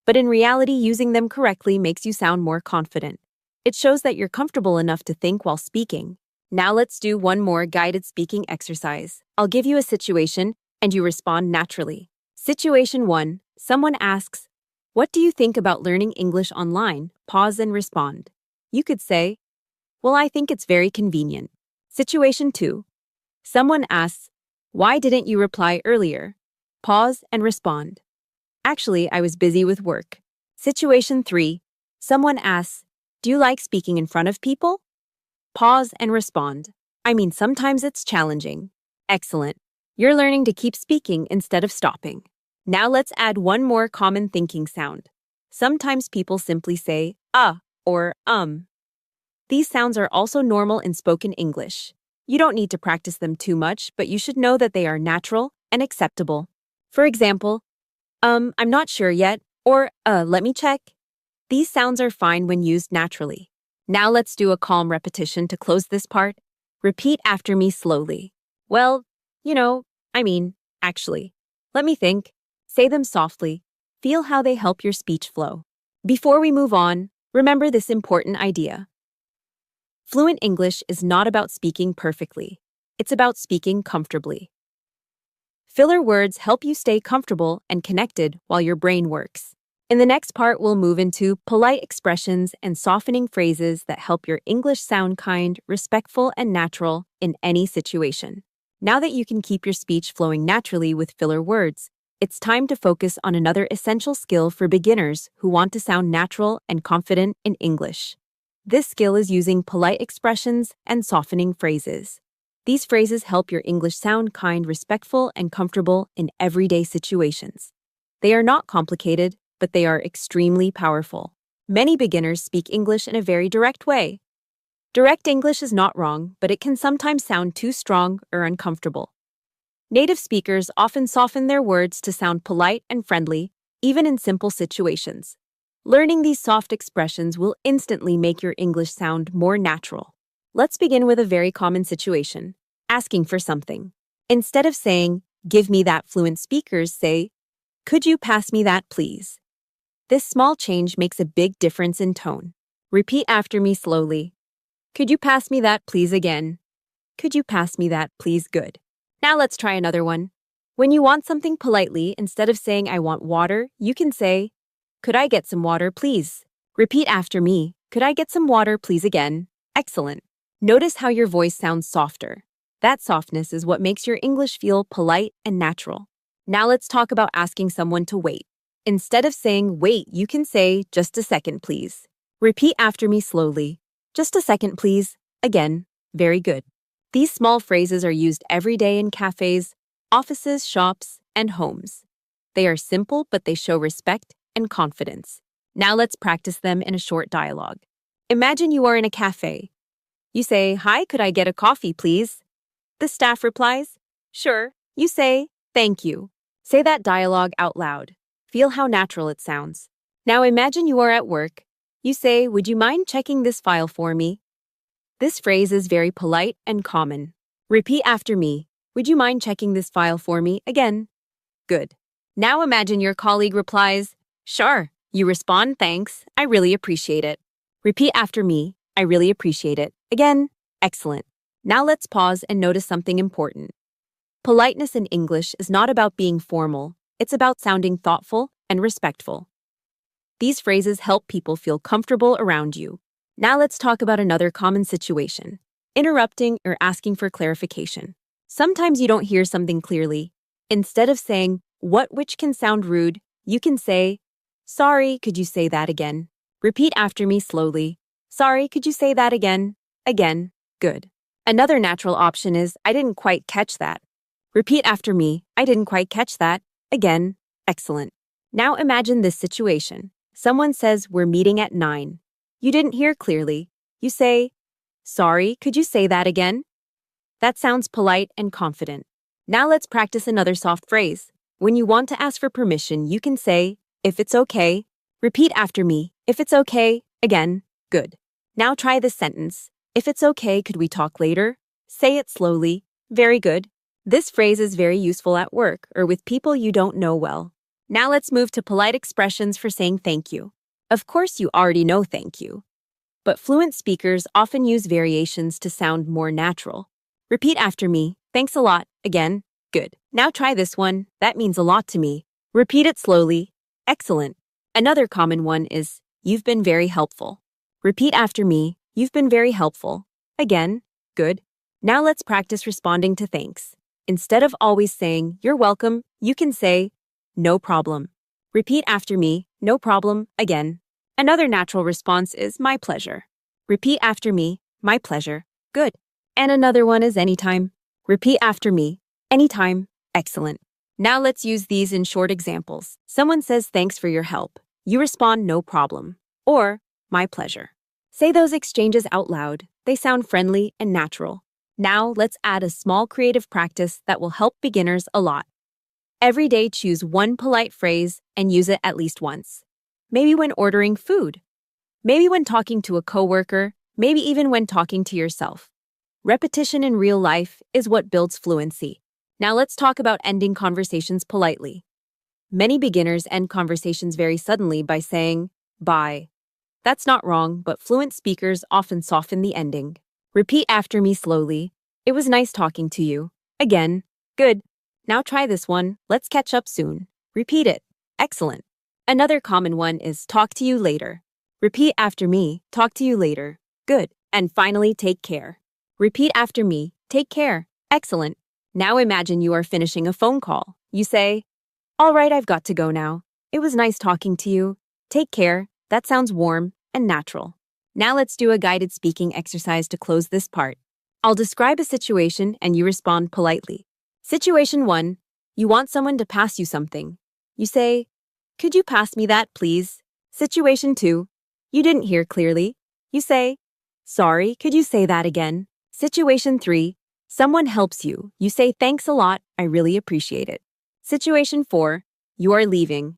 But in reality, using them correctly makes you sound more confident. It shows that you're comfortable enough to think while speaking. Now let's do one more guided speaking exercise. I'll give you a situation, and you respond naturally. Situation 1. Someone asks, "What do you think about learning English online?" Pause and respond. You could say, "Well, I think it's very convenient." Situation 2. Someone asks, "Why didn't you reply earlier?" Pause and respond. "Actually, I was busy with work." Situation 3. Someone asks, "Do you like speaking in front of people?" Pause and respond. Sometimes it's challenging. Excellent. You're learning to keep speaking instead of stopping. Now let's add one more common thinking sound. Sometimes people simply say, or These sounds are also normal in spoken English. You don't need to practice them too much, but you should know that they are natural and acceptable. For example, I'm not sure yet, or, let me check. These sounds are fine when used naturally. Now let's do a calm repetition to close this part. Repeat after me slowly. Well, actually. Let me think. Say them softly. Feel how they help your speech flow. Before we move on, remember this important idea. Fluent English is not about speaking perfectly. It's about speaking comfortably. Filler words help you stay comfortable and connected while your brain works. In the next part, we'll move into polite expressions and softening phrases that help your English sound kind, respectful, and natural in any situation. Now that you can keep your speech flowing naturally with filler words, it's time to focus on another essential skill for beginners who want to sound natural and confident in English. This skill is using polite expressions and softening phrases. These phrases help your English sound kind, respectful, and comfortable in everyday situations. They are not complicated, but they are extremely powerful. Many beginners speak English in a very direct way. Direct English is not wrong, but it can sometimes sound too strong or uncomfortable. Native speakers often soften their words to sound polite and friendly, even in simple situations. Learning these soft expressions will instantly make your English sound more natural. Let's begin with a very common situation, asking for something. Instead of saying, "Give me that," fluent speakers say, "Could you pass me that, please?" This small change makes a big difference in tone. Repeat after me slowly. Could you pass me that, please, again? Could you pass me that, please? Good. Now let's try another one. When you want something politely, instead of saying, "I want water," you can say, "Could I get some water, please?" Repeat after me. Could I get some water, please, again? Excellent. Notice how your voice sounds softer. That softness is what makes your English feel polite and natural. Now let's talk about asking someone to wait. Instead of saying, "Wait," you can say, "Just a second, please." Repeat after me slowly. Just a second, please. Again. Very good. These small phrases are used every day in cafes, offices, shops, and homes. They are simple, but they show respect and confidence. Now let's practice them in a short dialogue. Imagine you are in a cafe. You say, "Hi, could I get a coffee, please?" The staff replies, "Sure." You say, "Thank you." Say that dialogue out loud. Feel how natural it sounds. Now imagine you are at work. You say, "Would you mind checking this file for me?" This phrase is very polite and common. Repeat after me. Would you mind checking this file for me? Again. Good. Now imagine your colleague replies, "Sure." You respond, "Thanks. I really appreciate it." Repeat after me. I really appreciate it. Again. Excellent. Now let's pause and notice something important. Politeness in English is not about being formal. It's about sounding thoughtful and respectful. These phrases help people feel comfortable around you. Now let's talk about another common situation, interrupting or asking for clarification. Sometimes you don't hear something clearly. Instead of saying, "What," which can sound rude, you can say, "Sorry, could you say that again?" Repeat after me slowly. Sorry, could you say that again? Again. Good. Another natural option is, "I didn't quite catch that." Repeat after me. I didn't quite catch that. Again. Excellent. Now imagine this situation. Someone says, "We're meeting at 9." You didn't hear clearly. You say, sorry, could you say that again? That sounds polite and confident. Now let's practice another soft phrase. When you want to ask for permission, you can say, if it's okay. Repeat after me. If it's okay. Again. Good. Now try this sentence. If it's okay, could we talk later? Say it slowly. Very good. This phrase is very useful at work or with people you don't know well. Now let's move to polite expressions for saying thank you. Of course, you already know thank you. But fluent speakers often use variations to sound more natural. Repeat after me. Thanks a lot. Again. Good. Now try this one. That means a lot to me. Repeat it slowly. Excellent. Another common one is, you've been very helpful. Repeat after me. You've been very helpful. Again. Good. Now let's practice responding to thanks. Instead of always saying, you're welcome, you can say, no problem. Repeat after me. No problem. Again. Another natural response is, my pleasure. Repeat after me. My pleasure. Good. And another one is anytime. Repeat after me. Anytime. Excellent. Now let's use these in short examples. Someone says thanks for your help. You respond no problem. Or, my pleasure. Say those exchanges out loud. They sound friendly and natural. Now let's add a small creative practice that will help beginners a lot. Every day choose one polite phrase and use it at least once. Maybe when ordering food. Maybe when talking to a coworker. Maybe even when talking to yourself. Repetition in real life is what builds fluency. Now let's talk about ending conversations politely. Many beginners end conversations very suddenly by saying, bye. That's not wrong, but fluent speakers often soften the ending. Repeat after me slowly. It was nice talking to you. Again. Good. Now try this one. Let's catch up soon. Repeat it. Excellent. Another common one is talk to you later. Repeat after me. Talk to you later. Good. And finally, take care. Repeat after me. Take care. Excellent. Now imagine you are finishing a phone call. You say, all right, I've got to go now. It was nice talking to you. Take care. That sounds warm and natural. Now let's do a guided speaking exercise to close this part. I'll describe a situation and you respond politely. Situation 1. You want someone to pass you something. You say, could you pass me that, please? Situation 2. You didn't hear clearly. You say, sorry, could you say that again? Situation 3. Someone helps you. You say, thanks a lot. I really appreciate it. Situation 4. You are leaving.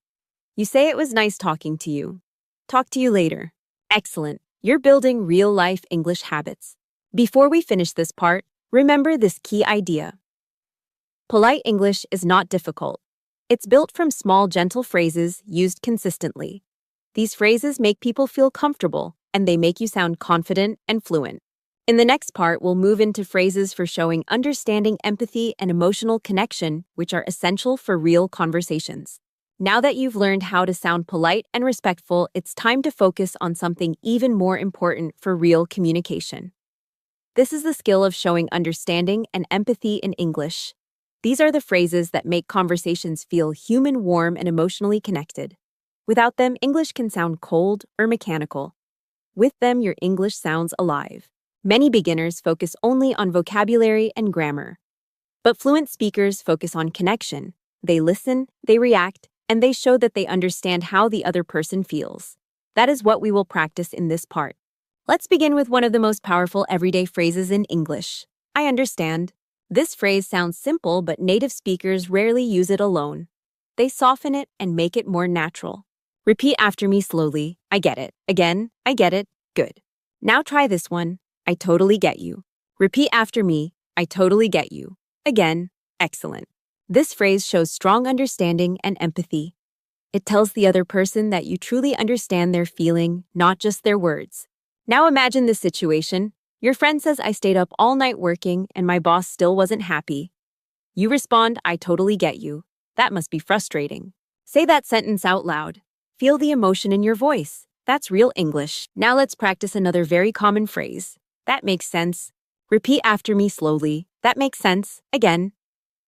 You say, it was nice talking to you. Talk to you later. Excellent. You're building real-life English habits. Before we finish this part, remember this key idea. Polite English is not difficult. It's built from small, gentle phrases used consistently. These phrases make people feel comfortable, and they make you sound confident and fluent. In the next part, we'll move into phrases for showing understanding, empathy, and emotional connection, which are essential for real conversations. Now that you've learned how to sound polite and respectful, it's time to focus on something even more important for real communication. This is the skill of showing understanding and empathy in English. These are the phrases that make conversations feel human, warm, and emotionally connected. Without them, English can sound cold or mechanical. With them, your English sounds alive. Many beginners focus only on vocabulary and grammar. But fluent speakers focus on connection. They listen, they react, and they show that they understand how the other person feels. That is what we will practice in this part. Let's begin with one of the most powerful everyday phrases in English. I understand. This phrase sounds simple, but native speakers rarely use it alone. They soften it and make it more natural. Repeat after me slowly. I get it. Again, I get it. Good. Now try this one. I totally get you. Repeat after me. I totally get you. Again. Excellent. This phrase shows strong understanding and empathy. It tells the other person that you truly understand their feeling, not just their words. Now imagine this situation. Your friend says, I stayed up all night working and my boss still wasn't happy. You respond, I totally get you. That must be frustrating. Say that sentence out loud. Feel the emotion in your voice. That's real English. Now let's practice another very common phrase. That makes sense. Repeat after me slowly. That makes sense. Again.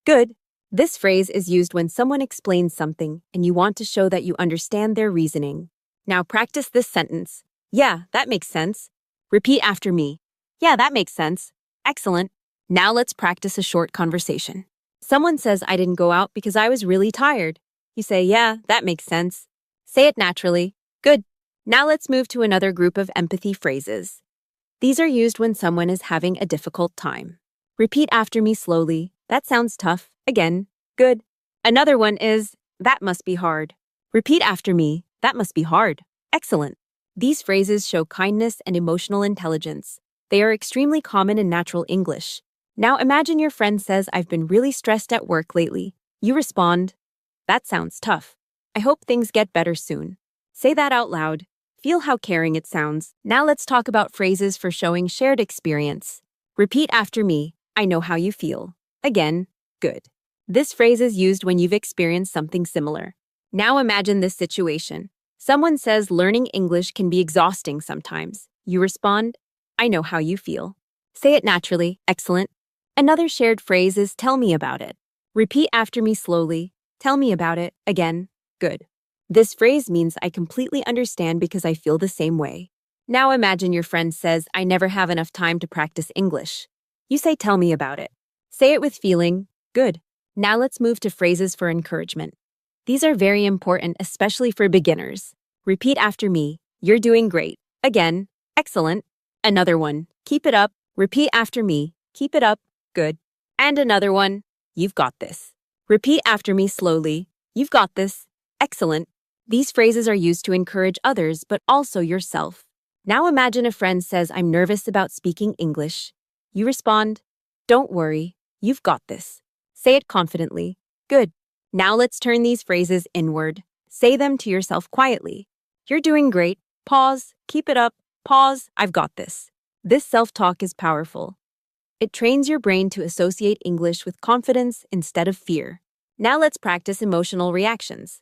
Good. This phrase is used when someone explains something and you want to show that you understand their reasoning. Now practice this sentence. Yeah, that makes sense. Repeat after me. Yeah, that makes sense. Excellent. Now let's practice a short conversation. Someone says, I didn't go out because I was really tired. You say, yeah, that makes sense. Say it naturally. Good. Now let's move to another group of empathy phrases. These are used when someone is having a difficult time. Repeat after me slowly. That sounds tough. Again, good. Another one is, that must be hard. Repeat after me. That must be hard. Excellent. These phrases show kindness and emotional intelligence. They are extremely common in natural English. Now imagine your friend says, I've been really stressed at work lately. You respond, that sounds tough. I hope things get better soon. Say that out loud. Feel how caring it sounds. Now let's talk about phrases for showing shared experience. Repeat after me. I know how you feel. Again, good. This phrase is used when you've experienced something similar. Now imagine this situation. Someone says learning English can be exhausting sometimes. You respond, I know how you feel. Say it naturally. Excellent. Another shared phrase is tell me about it. Repeat after me slowly. Tell me about it. Again, good. This phrase means I completely understand because I feel the same way. Now imagine your friend says, I never have enough time to practice English. You say, tell me about it. Say it with feeling. Good. Now let's move to phrases for encouragement. These are very important, especially for beginners. Repeat after me. You're doing great. Again, excellent. Another one. Keep it up. Repeat after me. Keep it up. Good. And another one. You've got this. Repeat after me slowly. You've got this. Excellent. These phrases are used to encourage others, but also yourself. Now imagine a friend says, I'm nervous about speaking English. You respond, don't worry. You've got this. Say it confidently. Good. Now let's turn these phrases inward. Say them to yourself quietly. You're doing great. Pause. Keep it up. Pause. I've got this. This self-talk is powerful. It trains your brain to associate English with confidence instead of fear. Now let's practice emotional reactions.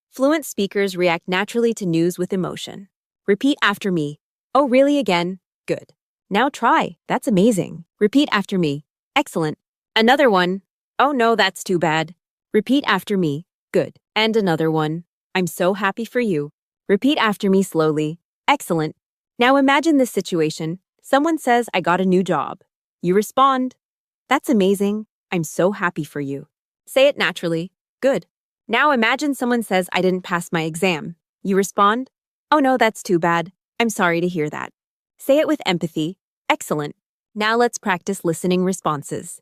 Fluent speakers react naturally to news with emotion. Repeat after me. Oh, really again? Good. Now try. That's amazing. Repeat after me. Excellent. Another one. Oh no, that's too bad. Repeat after me. Good. And another one. I'm so happy for you. Repeat after me slowly. Excellent. Now imagine this situation. Someone says, I got a new job. You respond, that's amazing. I'm so happy for you. Say it naturally. Good. Now imagine someone says, I didn't pass my exam. You respond, oh no, that's too bad. I'm sorry to hear that. Say it with empathy. Excellent. Now let's practice listening responses.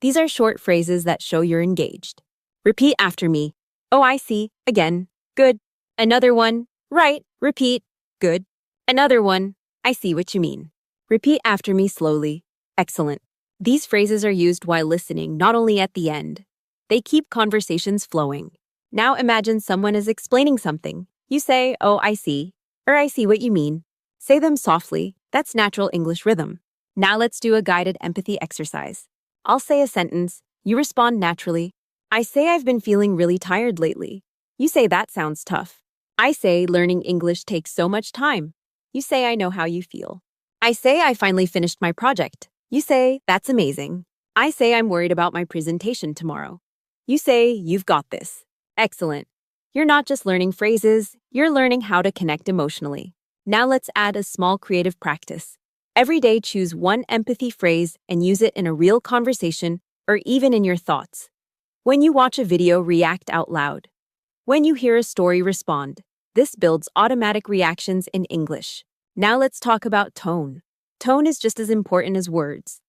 These are short phrases that show you're engaged. Repeat after me. Oh, I see. Again. Good. Another one. Right. Repeat. Good. Another one. I see what you mean. Repeat after me slowly. Excellent. These phrases are used while listening, not only at the end. They keep conversations flowing. Now imagine someone is explaining something. You say, oh, I see, or I see what you mean. Say them softly. That's natural English rhythm. Now let's do a guided empathy exercise. I'll say a sentence. You respond naturally. I say I've been feeling really tired lately. You say that sounds tough. I say learning English takes so much time. You say I know how you feel. I say I finally finished my project. You say, that's amazing. I say I'm worried about my presentation tomorrow. You say, you've got this. Excellent. You're not just learning phrases, you're learning how to connect emotionally. Now let's add a small creative practice. Every day choose one empathy phrase and use it in a real conversation or even in your thoughts. When you watch a video, react out loud. When you hear a story, respond. This builds automatic reactions in English. Now let's talk about tone. Tone is just as important as words.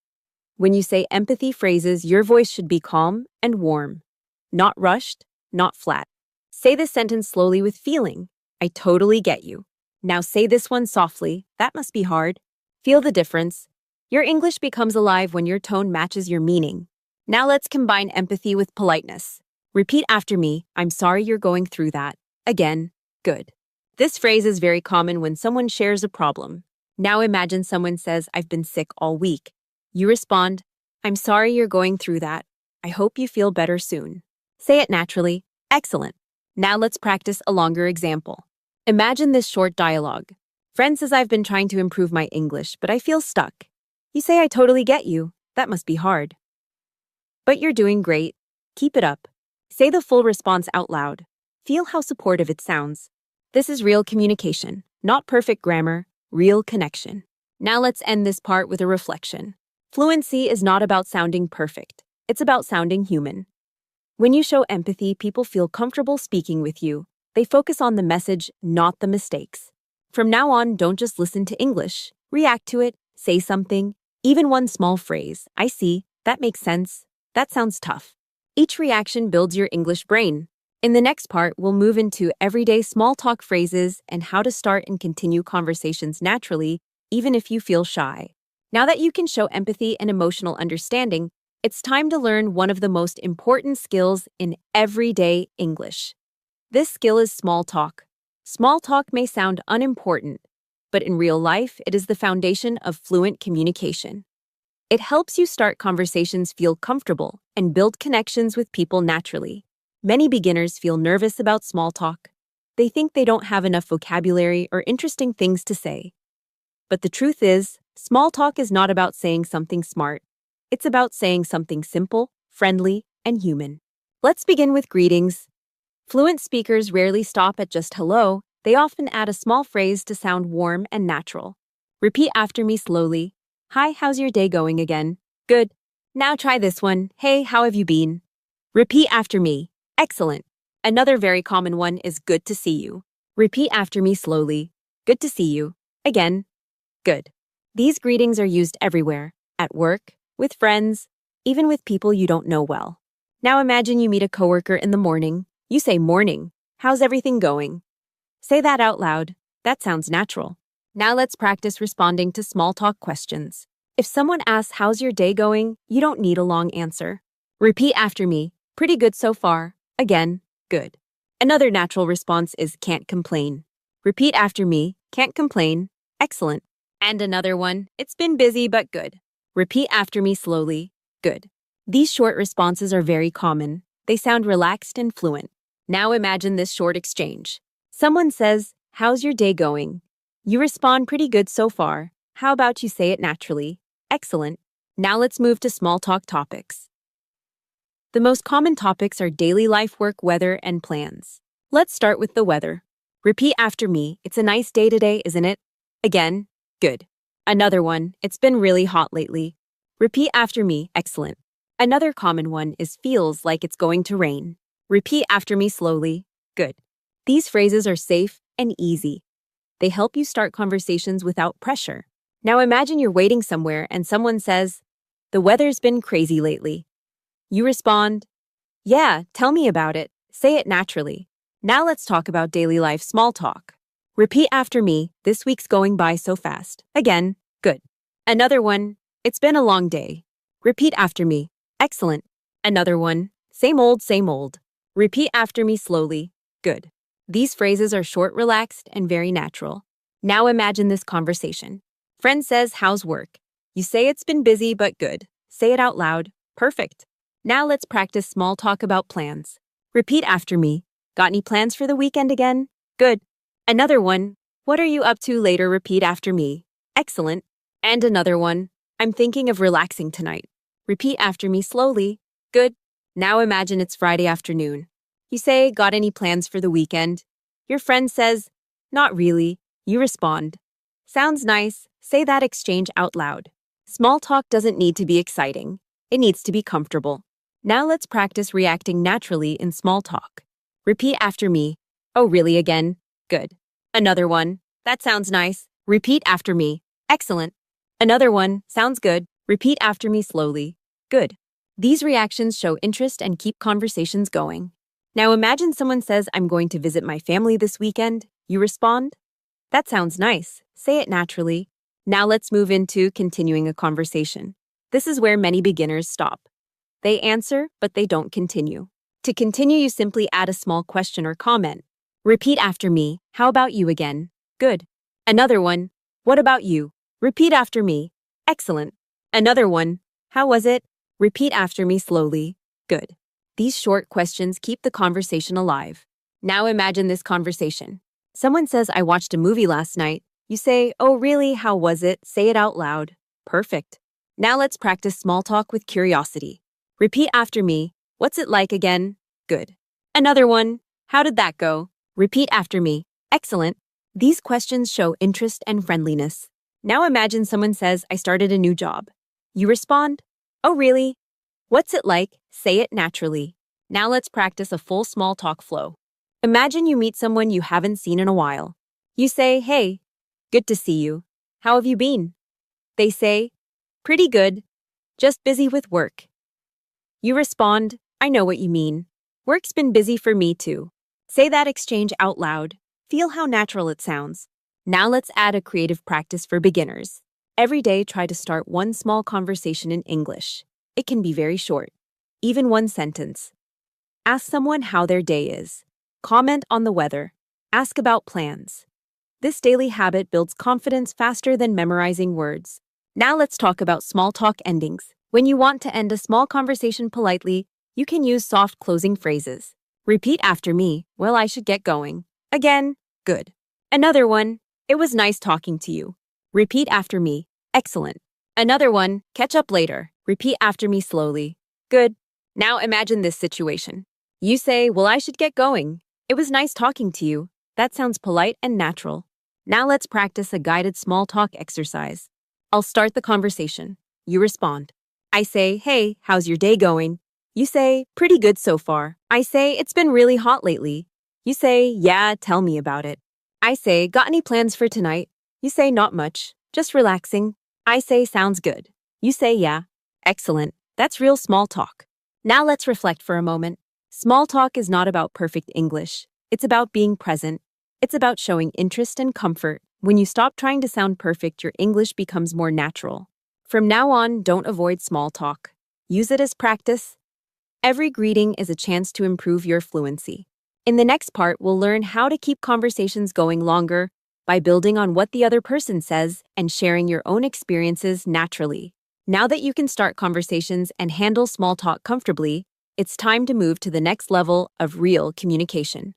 When you say empathy phrases, your voice should be calm and warm. Not rushed, not flat. Say this sentence slowly with feeling. I totally get you. Now say this one softly. That must be hard. Feel the difference. Your English becomes alive when your tone matches your meaning. Now let's combine empathy with politeness. Repeat after me. I'm sorry you're going through that. Again, good. This phrase is very common when someone shares a problem. Now imagine someone says, I've been sick all week. You respond, I'm sorry you're going through that. I hope you feel better soon. Say it naturally. Excellent. Now let's practice a longer example. Imagine this short dialogue. Friend says, I've been trying to improve my English, but I feel stuck. You say, I totally get you. That must be hard. But you're doing great. Keep it up. Say the full response out loud. Feel how supportive it sounds. This is real communication, not perfect grammar, real connection. Now let's end this part with a reflection. Fluency is not about sounding perfect. It's about sounding human. When you show empathy, people feel comfortable speaking with you. They focus on the message, not the mistakes. From now on, don't just listen to English. React to it, say something, even one small phrase. I see, that makes sense. That sounds tough. Each reaction builds your English brain. In the next part, we'll move into everyday small talk phrases and how to start and continue conversations naturally, even if you feel shy. Now that you can show empathy and emotional understanding, it's time to learn one of the most important skills in everyday English. This skill is small talk. Small talk may sound unimportant, but in real life, it is the foundation of fluent communication. It helps you start conversations feel comfortable and build connections with people naturally. Many beginners feel nervous about small talk. They think they don't have enough vocabulary or interesting things to say. But the truth is, small talk is not about saying something smart. It's about saying something simple, friendly, and human. Let's begin with greetings. Fluent speakers rarely stop at just hello. They often add a small phrase to sound warm and natural. Repeat after me slowly. Hi, how's your day going again? Good. Now try this one. Hey, how have you been? Repeat after me. Excellent. Another very common one is good to see you. Repeat after me slowly. Good to see you. Again. Good. These greetings are used everywhere, at work, with friends, even with people you don't know well. Now imagine you meet a coworker in the morning. You say morning. How's everything going? Say that out loud. That sounds natural. Now let's practice responding to small talk questions. If someone asks, how's your day going? You don't need a long answer. Repeat after me. Pretty good so far. Again, good. Another natural response is can't complain. Repeat after me. Can't complain. Excellent. And another one, it's been busy but good. Repeat after me slowly. Good. These short responses are very common. They sound relaxed and fluent. Now imagine this short exchange. Someone says, how's your day going? You respond pretty good so far. How about you say it naturally? Excellent. Now let's move to small talk topics. The most common topics are daily life, work, weather, and plans. Let's start with the weather. Repeat after me. It's a nice day today, isn't it? Again, good. Another one, it's been really hot lately. Repeat after me. Excellent. Another common one is feels like it's going to rain. Repeat after me slowly. Good. These phrases are safe and easy. They help you start conversations without pressure. Now imagine you're waiting somewhere and someone says, the weather's been crazy lately. You respond, yeah, tell me about it. Say it naturally. Now let's talk about daily life small talk. Repeat after me. This week's going by so fast. Again, good. Another one, it's been a long day. Repeat after me. Excellent. Another one, same old, same old. Repeat after me slowly. Good. These phrases are short, relaxed, and very natural. Now imagine this conversation. Friend says, how's work? You say it's been busy but good. Say it out loud. Perfect. Now let's practice small talk about plans. Repeat after me. Got any plans for the weekend again? Good. Another one. What are you up to later? Repeat after me. Excellent. And another one. I'm thinking of relaxing tonight. Repeat after me slowly. Good. Now imagine it's Friday afternoon. You say, got any plans for the weekend? Your friend says, not really. You respond, sounds nice. Say that exchange out loud. Small talk doesn't need to be exciting. It needs to be comfortable. Now let's practice reacting naturally in small talk. Repeat after me. Oh, really again? Good. Another one. That sounds nice. Repeat after me. Excellent. Another one. Sounds good. Repeat after me slowly. Good. These reactions show interest and keep conversations going. Now imagine someone says, I'm going to visit my family this weekend. You respond, that sounds nice. Say it naturally. Now let's move into continuing a conversation. This is where many beginners stop. They answer, but they don't continue. To continue, you simply add a small question or comment. Repeat after me. How about you again? Good. Another one. What about you? Repeat after me. Excellent. Another one. How was it? Repeat after me slowly. Good. These short questions keep the conversation alive. Now imagine this conversation. Someone says, I watched a movie last night. You say, oh really, how was it? Say it out loud. Perfect. Now let's practice small talk with curiosity. Repeat after me. What's it like again? Good. Another one. How did that go? Repeat after me. Excellent. These questions show interest and friendliness. Now imagine someone says, I started a new job. You respond, oh really? What's it like? Say it naturally. Now let's practice a full small talk flow. Imagine you meet someone you haven't seen in a while. You say, hey, Good to see you. How have you been? They say, pretty good. Just busy with work. You respond, I know what you mean. Work's been busy for me too. Say that exchange out loud. Feel how natural it sounds. Now let's add a creative practice for beginners. Every day, try to start one small conversation in English. It can be very short, even one sentence. Ask someone how their day is. Comment on the weather. Ask about plans. This daily habit builds confidence faster than memorizing words. Now let's talk about small talk endings. When you want to end a small conversation politely, you can use soft closing phrases. Repeat after me, well, I should get going. Again, good. Another one, it was nice talking to you. Repeat after me, excellent. Another one, catch up later. Repeat after me slowly. Good. Now imagine this situation. You say, well, I should get going. It was nice talking to you. That sounds polite and natural. Now let's practice a guided small talk exercise. I'll start the conversation. You respond. I say, hey, how's your day going? You say, pretty good so far. I say, it's been really hot lately. You say, yeah, tell me about it. I say, got any plans for tonight? You say, not much, just relaxing. I say, sounds good. You say, yeah, excellent. That's real small talk. Now let's reflect for a moment. Small talk is not about perfect English. It's about being present. It's about showing interest and comfort. When you stop trying to sound perfect, your English becomes more natural. From now on, don't avoid small talk. Use it as practice. Every greeting is a chance to improve your fluency. In the next part, we'll learn how to keep conversations going longer by building on what the other person says and sharing your own experiences naturally. Now that you can start conversations and handle small talk comfortably, it's time to move to the next level of real communication.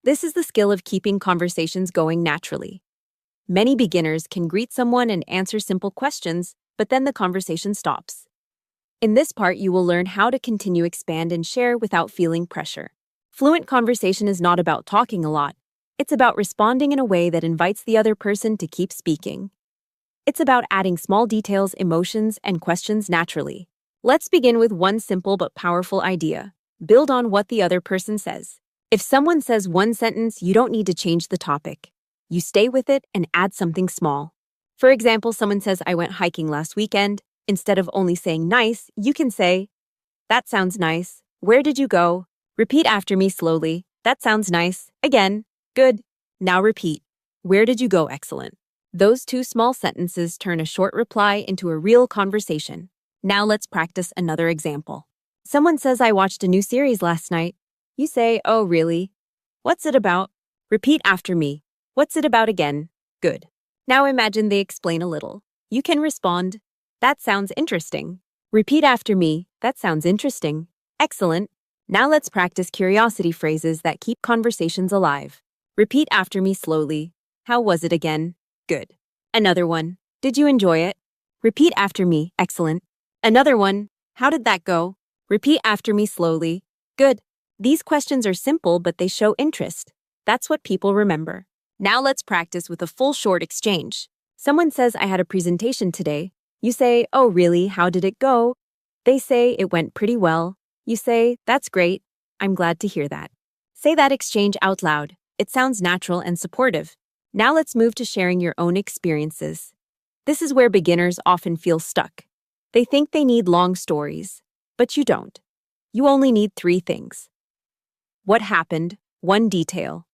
This is the skill of keeping conversations going naturally. Many beginners can greet someone and answer simple questions, but then the conversation stops. In this part, you will learn how to continue, expand, and share without feeling pressure. Fluent conversation is not about talking a lot. It's about responding in a way that invites the other person to keep speaking. It's about adding small details, emotions, and questions naturally. Let's begin with one simple but powerful idea. Build on what the other person says. If someone says one sentence, you don't need to change the topic. You stay with it and add something small. For example, someone says, I went hiking last weekend. Instead of only saying nice, you can say, that sounds nice. Where did you go? Repeat after me slowly. That sounds nice. Again. Good. Now repeat. Where did you go? Excellent. Those two small sentences turn a short reply into a real conversation. Now let's practice another example. Someone says, I watched a new series last night. You say, oh, really? What's it about? Repeat after me. What's it about again? Good. Now imagine they explain a little. You can respond, that sounds interesting. Repeat after me, that sounds interesting. Excellent. Now let's practice curiosity phrases that keep conversations alive. Repeat after me slowly. How was it again? Good. Another one. Did you enjoy it? Repeat after me. Excellent. Another one. How did that go? Repeat after me slowly. Good. These questions are simple, but they show interest. That's what people remember. Now let's practice with a full short exchange. Someone says, I had a presentation today. You say, oh, really? How did it go? They say, it went pretty well. You say, that's great. I'm glad to hear that. Say that exchange out loud. It sounds natural and supportive. Now let's move to sharing your own experiences. This is where beginners often feel stuck. They think they need long stories, but you don't. You only need 3 things. What happened, one detail.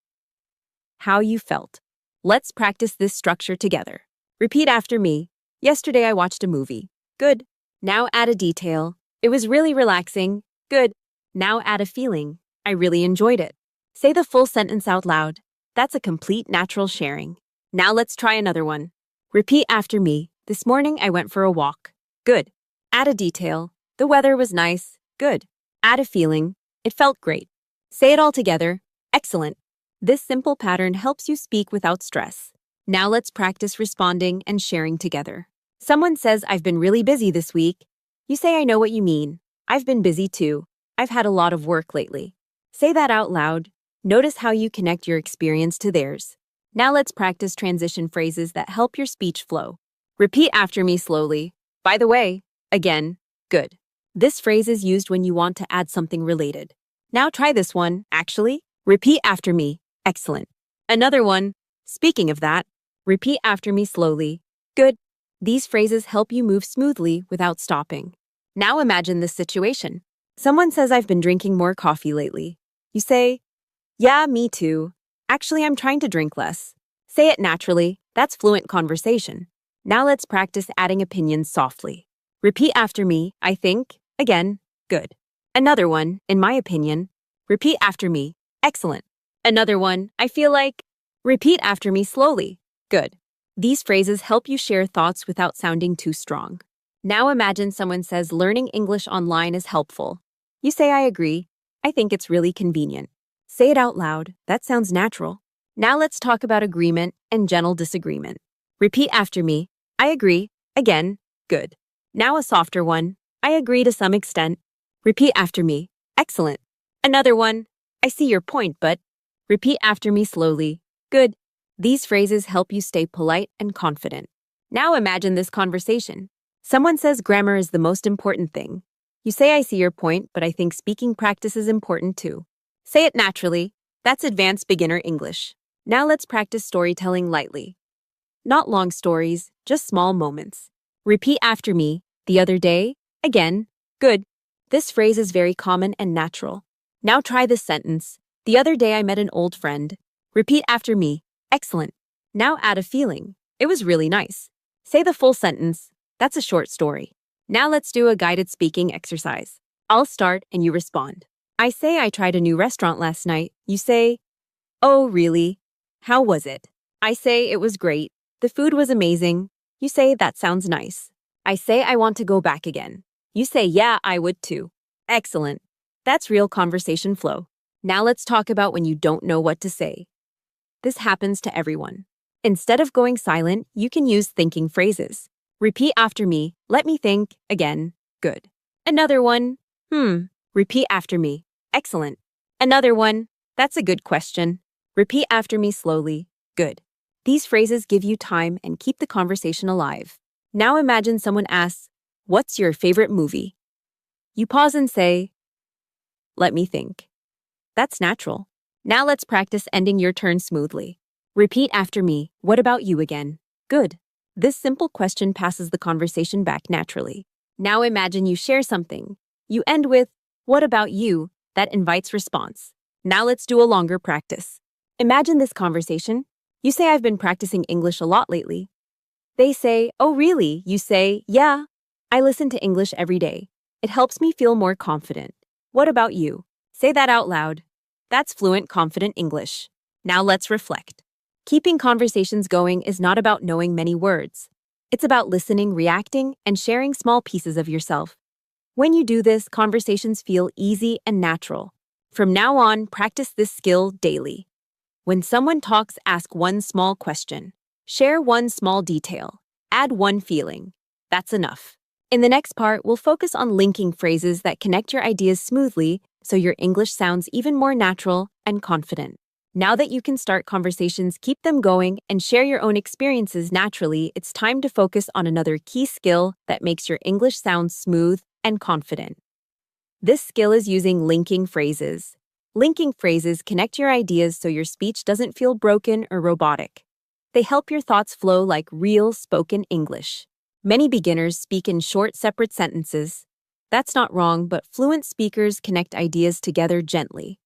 How you felt. Let's practice this structure together. Repeat after me. Yesterday I watched a movie. Good. Now add a detail. It was really relaxing. Good. Now add a feeling. I really enjoyed it. Say the full sentence out loud. That's a complete natural sharing. Now let's try another one. Repeat after me. This morning I went for a walk. Good. Add a detail. The weather was nice. Good. Add a feeling. It felt great. Say it all together. Excellent. This simple pattern helps you speak without stress. Now let's practice responding and sharing together. Someone says, I've been really busy this week. You say, I know what you mean. I've been busy too. I've had a lot of work lately. Say that out loud. Notice how you connect your experience to theirs. Now let's practice transition phrases that help your speech flow. Repeat after me slowly. By the way, again, good. This phrase is used when you want to add something related. Now try this one, actually. Repeat after me. Excellent. Another one. Speaking of that, Repeat after me slowly. Good. These phrases help you move smoothly without stopping. Now imagine this situation. Someone says, I've been drinking more coffee lately. You say, yeah, me too. Actually, I'm trying to drink less. Say it naturally. That's fluent conversation. Now let's practice adding opinions softly. Repeat after me, I think. Again, good. Another one, in my opinion. Repeat after me. Excellent. Another one, I feel like. Repeat after me slowly. Good. These phrases help you share thoughts without sounding too strong. Now imagine someone says learning English online is helpful. You say, I agree. I think it's really convenient. Say it out loud. That sounds natural. Now let's talk about agreement and gentle disagreement. Repeat after me. I agree. Again, good. Now a softer one. I agree to some extent. Repeat after me. Excellent. Another one. I see your point, but. Repeat after me slowly. Good. These phrases help you stay polite and confident. Now imagine this conversation. Someone says grammar is the most important thing. You say, I see your point, but I think speaking practice is important too. Say it naturally. That's advanced beginner English. Now let's practice storytelling lightly. Not long stories, just small moments. Repeat after me. The other day. Again. Good. This phrase is very common and natural. Now try this sentence. The other day I met an old friend. Repeat after me. Excellent. Now add a feeling. It was really nice. Say the full sentence. That's a short story. Now let's do a guided speaking exercise. I'll start and you respond. I say I tried a new restaurant last night. You say, oh, really? How was it? I say it was great. The food was amazing. You say that sounds nice. I say I want to go back again. You say, yeah, I would too. Excellent. That's real conversation flow. Now let's talk about when you don't know what to say. This happens to everyone. Instead of going silent, you can use thinking phrases. Repeat after me. Let me think. Again. Good. Another one. Repeat after me. Excellent. Another one. That's a good question. Repeat after me slowly. Good. These phrases give you time and keep the conversation alive. Now imagine someone asks, what's your favorite movie? You pause and say, let me think. That's natural. Now let's practice ending your turn smoothly. Repeat after me. What about you again? Good. This simple question passes the conversation back naturally. Now imagine you share something. You end with, what about you? That invites response. Now let's do a longer practice. Imagine this conversation. You say, I've been practicing English a lot lately. They say, oh really? You say, yeah. I listen to English every day. It helps me feel more confident. What about you? Say that out loud. That's fluent, confident English. Now let's reflect. Keeping conversations going is not about knowing many words. It's about listening, reacting, and sharing small pieces of yourself. When you do this, conversations feel easy and natural. From now on, practice this skill daily. When someone talks, ask one small question. Share one small detail. Add one feeling. That's enough. In the next part, we'll focus on linking phrases that connect your ideas smoothly so your English sounds even more natural and confident. Now that you can start conversations, keep them going, and share your own experiences naturally, it's time to focus on another key skill that makes your English sound smooth and confident. This skill is using linking phrases. Linking phrases connect your ideas so your speech doesn't feel broken or robotic. They help your thoughts flow like real spoken English. Many beginners speak in short, separate sentences. That's not wrong, but fluent speakers connect ideas together gently.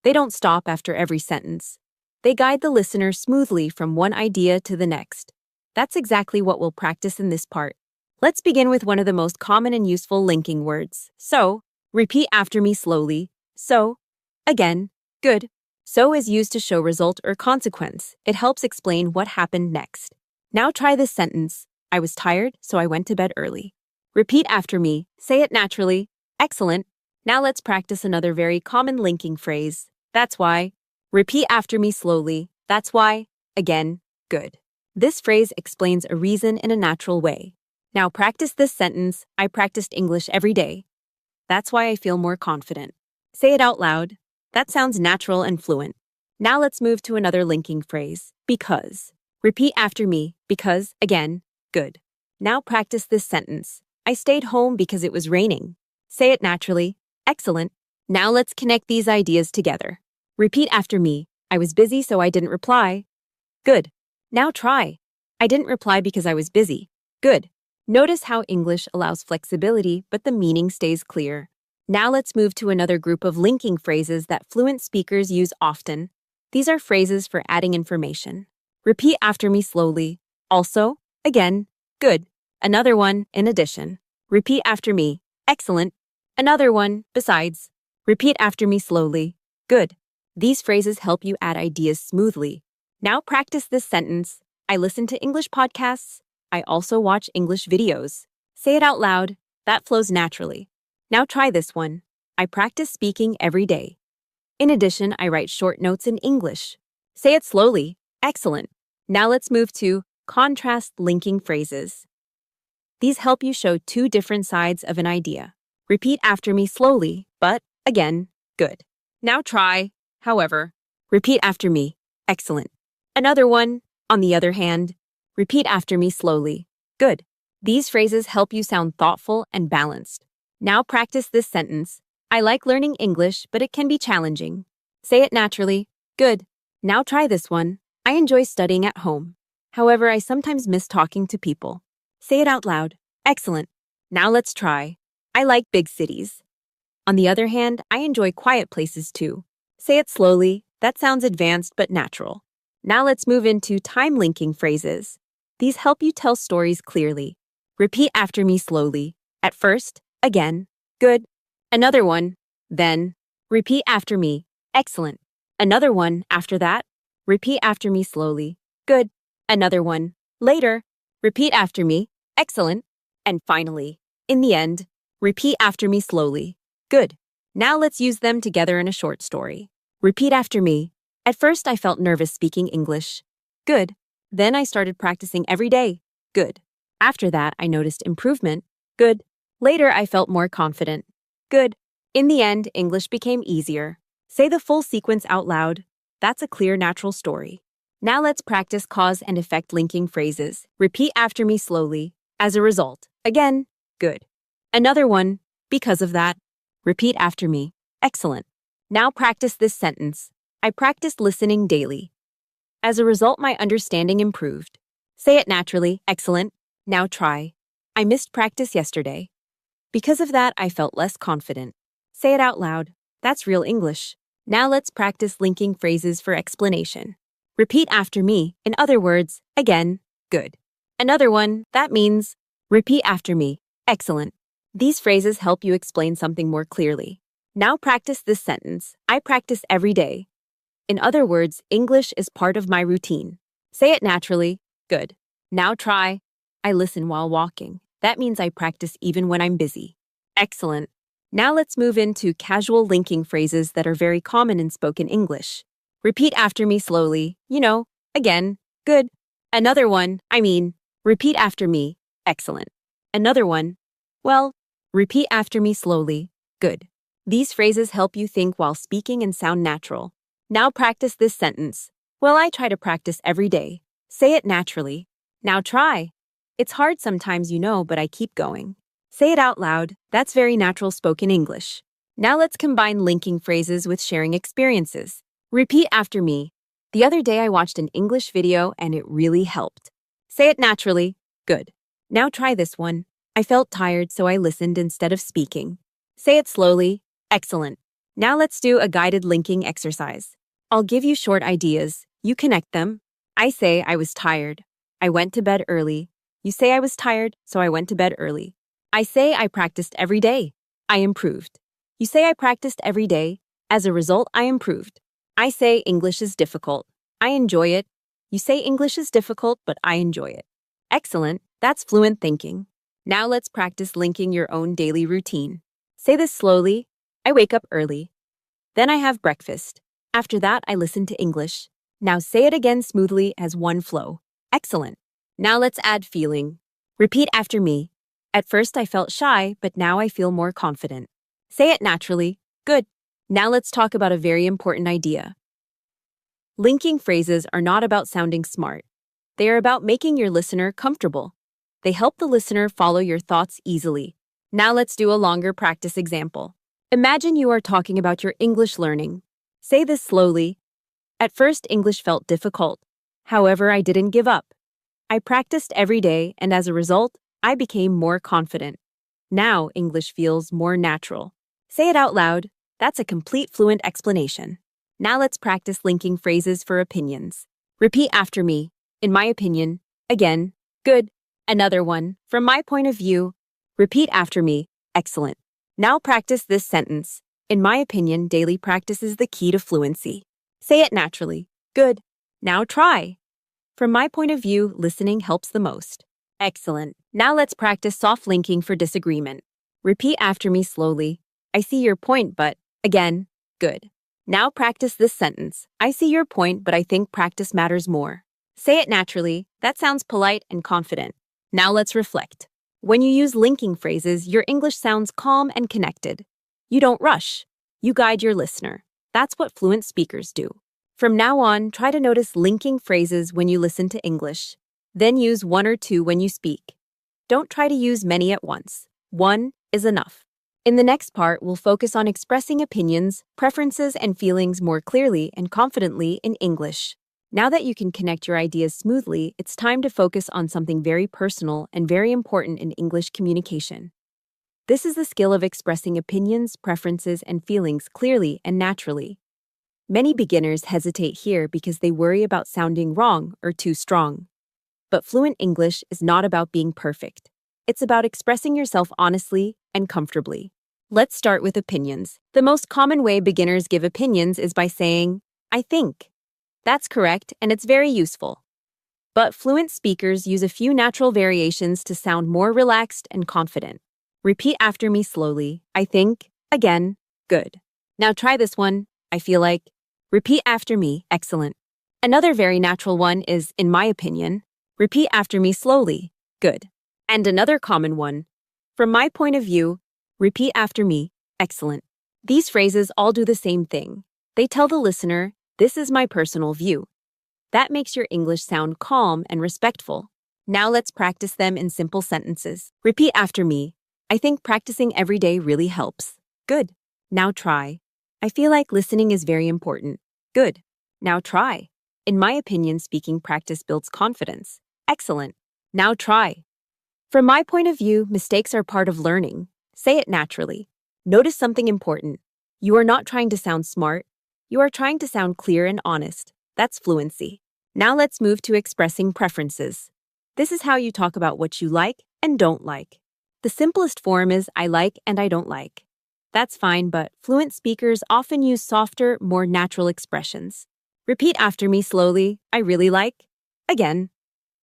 They don't stop after every sentence. They guide the listener smoothly from one idea to the next. That's exactly what we'll practice in this part. Let's begin with one of the most common and useful linking words. So, repeat after me slowly. So, again, good. So is used to show result or consequence. It helps explain what happened next. Now try this sentence. I was tired, so I went to bed early. Repeat after me. Say it naturally. Excellent. Now let's practice another very common linking phrase. That's why. Repeat after me slowly. That's why. Again, good. This phrase explains a reason in a natural way. Now practice this sentence. I practiced English every day. That's why I feel more confident. Say it out loud. That sounds natural and fluent. Now let's move to another linking phrase. Because. Repeat after me. Because, again, good. Now practice this sentence. I stayed home because it was raining. Say it naturally. Excellent. Now let's connect these ideas together. Repeat after me. I was busy, so I didn't reply. Good. Now try. I didn't reply because I was busy. Good. Notice how English allows flexibility, but the meaning stays clear. Now let's move to another group of linking phrases that fluent speakers use often. These are phrases for adding information. Repeat after me slowly. Also, again, good. Another one, in addition. Repeat after me. Excellent. Another one, besides. Repeat after me slowly. Good. These phrases help you add ideas smoothly. Now practice this sentence. I listen to English podcasts. I also watch English videos. Say it out loud. That flows naturally. Now try this one. I practice speaking every day. In addition, I write short notes in English. Say it slowly. Excellent. Now let's move to contrast linking phrases. These help you show two different sides of an idea. Repeat after me slowly, but, again, good. Now try, however. Repeat after me. Excellent. Another one, on the other hand. Repeat after me slowly. Good. These phrases help you sound thoughtful and balanced. Now practice this sentence. I like learning English, but it can be challenging. Say it naturally. Good. Now try this one. I enjoy studying at home. However, I sometimes miss talking to people. Say it out loud. Excellent. Now let's try. I like big cities. On the other hand, I enjoy quiet places too. Say it slowly. That sounds advanced but natural. Now let's move into time-linking phrases. These help you tell stories clearly. Repeat after me slowly. At first, again, good. Another one, then. Repeat after me. Excellent. Another one, after that. Repeat after me slowly. Good. Another one, later. Repeat after me. Excellent. And finally, in the end, repeat after me slowly. Good. Now let's use them together in a short story. Repeat after me. At first, I felt nervous speaking English. Good. Then I started practicing every day. Good. After that, I noticed improvement. Good. Later, I felt more confident. Good. In the end, English became easier. Say the full sequence out loud. That's a clear, natural story. Now let's practice cause and effect linking phrases. Repeat after me slowly. As a result. Again. Good. Another one. Because of that. Repeat after me. Excellent. Now practice this sentence. I practiced listening daily. As a result, my understanding improved. Say it naturally. Excellent. Now try. I missed practice yesterday. Because of that, I felt less confident. Say it out loud. That's real English. Now let's practice linking phrases for explanation. Repeat after me. In other words, again, good. Another one, that means, repeat after me. Excellent. These phrases help you explain something more clearly. Now practice this sentence. I practice every day. In other words, English is part of my routine. Say it naturally. Good. Now try. I listen while walking. That means I practice even when I'm busy. Excellent. Now let's move into casual linking phrases that are very common in spoken English. Repeat after me slowly. Again. Good. Another one. Repeat after me. Excellent. Another one. Well, repeat after me slowly. Good. These phrases help you think while speaking and sound natural. Now practice this sentence. Well, I try to practice every day. Say it naturally. Now try. It's hard sometimes, but I keep going. Say it out loud. That's very natural spoken English. Now let's combine linking phrases with sharing experiences. Repeat after me. The other day I watched an English video and it really helped. Say it naturally. Good. Now try this one. I felt tired, so I listened instead of speaking. Say it slowly. Excellent. Now let's do a guided linking exercise. I'll give you short ideas. You connect them. I say I was tired. I went to bed early. You say I was tired, so I went to bed early. I say I practiced every day. I improved. You say I practiced every day. As a result, I improved. I say English is difficult. I enjoy it. You say English is difficult, but I enjoy it. Excellent. That's fluent thinking. Now let's practice linking your own daily routine. Say this slowly. I wake up early. Then I have breakfast. After that, I listen to English. Now say it again smoothly as one flow. Excellent. Now let's add feeling. Repeat after me. At first I felt shy, but now I feel more confident. Say it naturally. Good. Now let's talk about a very important idea. Linking phrases are not about sounding smart. They are about making your listener comfortable. They help the listener follow your thoughts easily. Now let's do a longer practice example. Imagine you are talking about your English learning. Say this slowly. At first, English felt difficult. However, I didn't give up. I practiced every day, and as a result, I became more confident. Now English feels more natural. Say it out loud. That's a complete fluent explanation. Now let's practice linking phrases for opinions. Repeat after me. In my opinion. Again. Good. Another one. From my point of view. Repeat after me. Excellent. Now practice this sentence. In my opinion, daily practice is the key to fluency. Say it naturally. Good. Now try. From my point of view, listening helps the most. Excellent. Now let's practice soft linking for disagreement. Repeat after me slowly. I see your point, but, again, good. Now practice this sentence. I see your point, but I think practice matters more. Say it naturally. That sounds polite and confident. Now let's reflect. When you use linking phrases, your English sounds calm and connected. You don't rush. You guide your listener. That's what fluent speakers do. From now on, try to notice linking phrases when you listen to English. Then use one or two when you speak. Don't try to use many at once. One is enough. In the next part, we'll focus on expressing opinions, preferences, and feelings more clearly and confidently in English. Now that you can connect your ideas smoothly, it's time to focus on something very personal and very important in English communication. This is the skill of expressing opinions, preferences, and feelings clearly and naturally. Many beginners hesitate here because they worry about sounding wrong or too strong. But fluent English is not about being perfect. It's about expressing yourself honestly and comfortably. Let's start with opinions. The most common way beginners give opinions is by saying, I think. That's correct, and it's very useful. But fluent speakers use a few natural variations to sound more relaxed and confident. Repeat after me slowly. I think. Again. Good. Now try this one. I feel like. Repeat after me. Excellent. Another very natural one is, in my opinion. Repeat after me slowly. Good. And another common one. From my point of view. Repeat after me. Excellent. These phrases all do the same thing. They tell the listener, this is my personal view. That makes your English sound calm and respectful. Now let's practice them in simple sentences. Repeat after me. I think practicing every day really helps. Good. Now try. I feel like listening is very important. Good. Now try. In my opinion, speaking practice builds confidence. Excellent. Now try. From my point of view, mistakes are part of learning. Say it naturally. Notice something important. You are not trying to sound smart. You are trying to sound clear and honest. That's fluency. Now let's move to expressing preferences. This is how you talk about what you like and don't like. The simplest form is I like and I don't like. That's fine, but fluent speakers often use softer, more natural expressions. Repeat after me slowly. I really like. Again.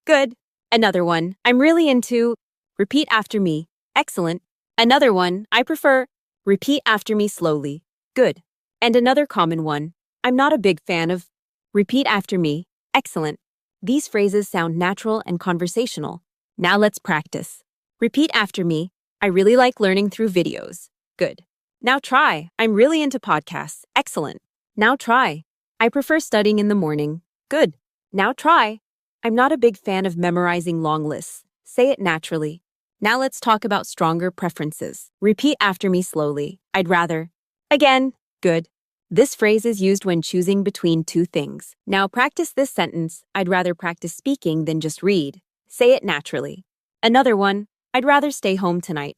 Good. Another one. I'm really into. Repeat after me. Excellent. Another one. I prefer. Repeat after me slowly. Good. And another common one. I'm not a big fan of. Repeat after me. Excellent. These phrases sound natural and conversational. Now let's practice. Repeat after me. I really like learning through videos. Good. Now try. I'm really into podcasts. Excellent. Now try. I prefer studying in the morning. Good. Now try. I'm not a big fan of memorizing long lists. Say it naturally. Now let's talk about stronger preferences. Repeat after me slowly. I'd rather. Again. Good. This phrase is used when choosing between two things. Now practice this sentence. I'd rather practice speaking than just read. Say it naturally. Another one. I'd rather stay home tonight.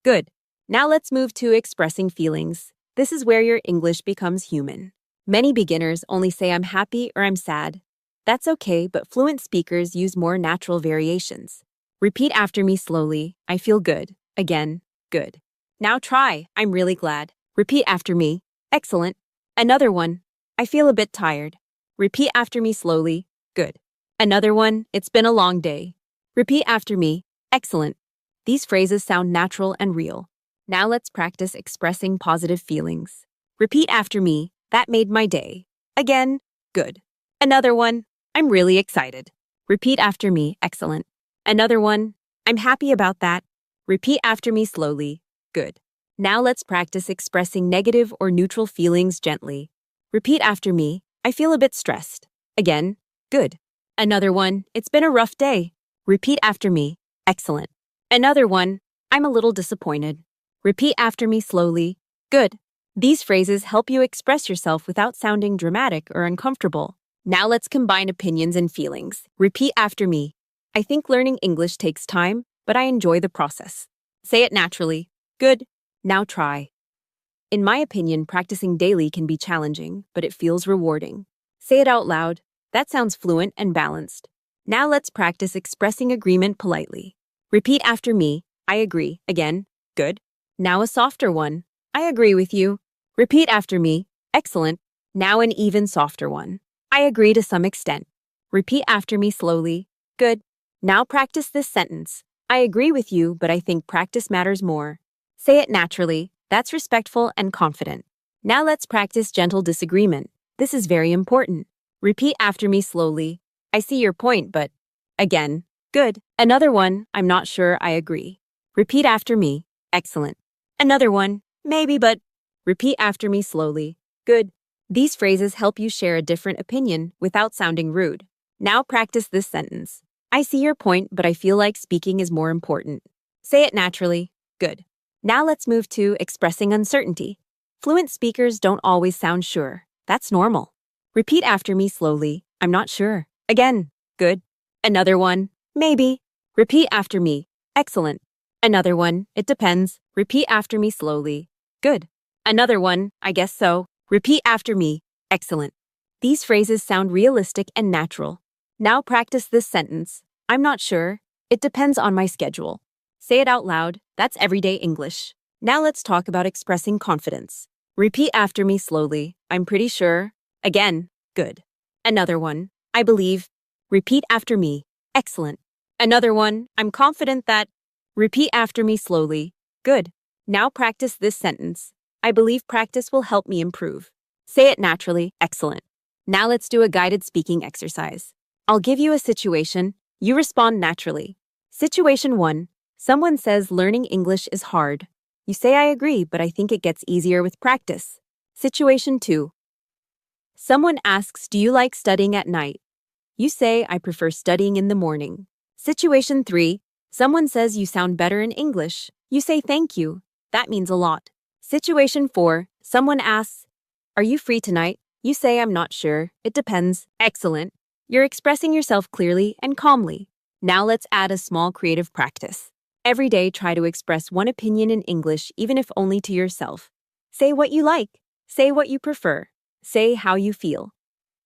Good. Now let's move to expressing feelings. This is where your English becomes human. Many beginners only say I'm happy or I'm sad. That's okay, but fluent speakers use more natural variations. Repeat after me slowly. I feel good. Again. Good. Now try. I'm really glad. Repeat after me. Excellent. Another one. I feel a bit tired. Repeat after me slowly. Good. Another one. It's been a long day. Repeat after me. Excellent. These phrases sound natural and real. Now let's practice expressing positive feelings. Repeat after me. That made my day. Again. Good. Another one. I'm really excited. Repeat after me. Excellent. Another one. I'm happy about that. Repeat after me slowly. Good. Now let's practice expressing negative or neutral feelings gently. Repeat after me. I feel a bit stressed. Again. Good. Another one. It's been a rough day. Repeat after me. Excellent. Another one. I'm a little disappointed. Repeat after me slowly. Good. These phrases help you express yourself without sounding dramatic or uncomfortable. Now let's combine opinions and feelings. Repeat after me. I think learning English takes time, but I enjoy the process. Say it naturally. Good. Now try. In my opinion, practicing daily can be challenging, but it feels rewarding. Say it out loud. That sounds fluent and balanced. Now let's practice expressing agreement politely. Repeat after me. I agree. Again. Good. Now a softer one. I agree with you. Repeat after me. Excellent. Now an even softer one. I agree to some extent. Repeat after me slowly. Good. Now practice this sentence. I agree with you, but I think practice matters more. Say it naturally. That's respectful and confident. Now let's practice gentle disagreement. This is very important. Repeat after me slowly. I see your point, but... Again. Good. Another one. I'm not sure I agree. Repeat after me. Excellent. Another one. Maybe, but... Repeat after me slowly. Good. These phrases help you share a different opinion without sounding rude. Now practice this sentence. I see your point, but I feel like speaking is more important. Say it naturally. Good. Now let's move to expressing uncertainty. Fluent speakers don't always sound sure. That's normal. Repeat after me slowly. I'm not sure. Again. Good. Another one. Maybe. Repeat after me. Excellent. Another one. It depends. Repeat after me slowly. Good. Another one. I guess so. Repeat after me. Excellent. These phrases sound realistic and natural. Now practice this sentence. I'm not sure. It depends on my schedule. Say it out loud. That's everyday English. Now let's talk about expressing confidence. Repeat after me slowly. I'm pretty sure. Again. Good. Another one. I believe. Repeat after me. Excellent. Another one. I'm confident that. Repeat after me slowly. Good. Now practice this sentence. I believe practice will help me improve. Say it naturally. Excellent. Now let's do a guided speaking exercise. I'll give you a situation. You respond naturally. Situation 1. Someone says learning English is hard. You say I agree, but I think it gets easier with practice. Situation 2. Someone asks, do you like studying at night? You say I prefer studying in the morning. Situation 3. Someone says you sound better in English. You say thank you. That means a lot. Situation 4. Someone asks, are you free tonight? You say I'm not sure. It depends. Excellent. You're expressing yourself clearly and calmly. Now let's add a small creative practice. Every day try to express one opinion in English, even if only to yourself. Say what you like. Say what you prefer. Say how you feel.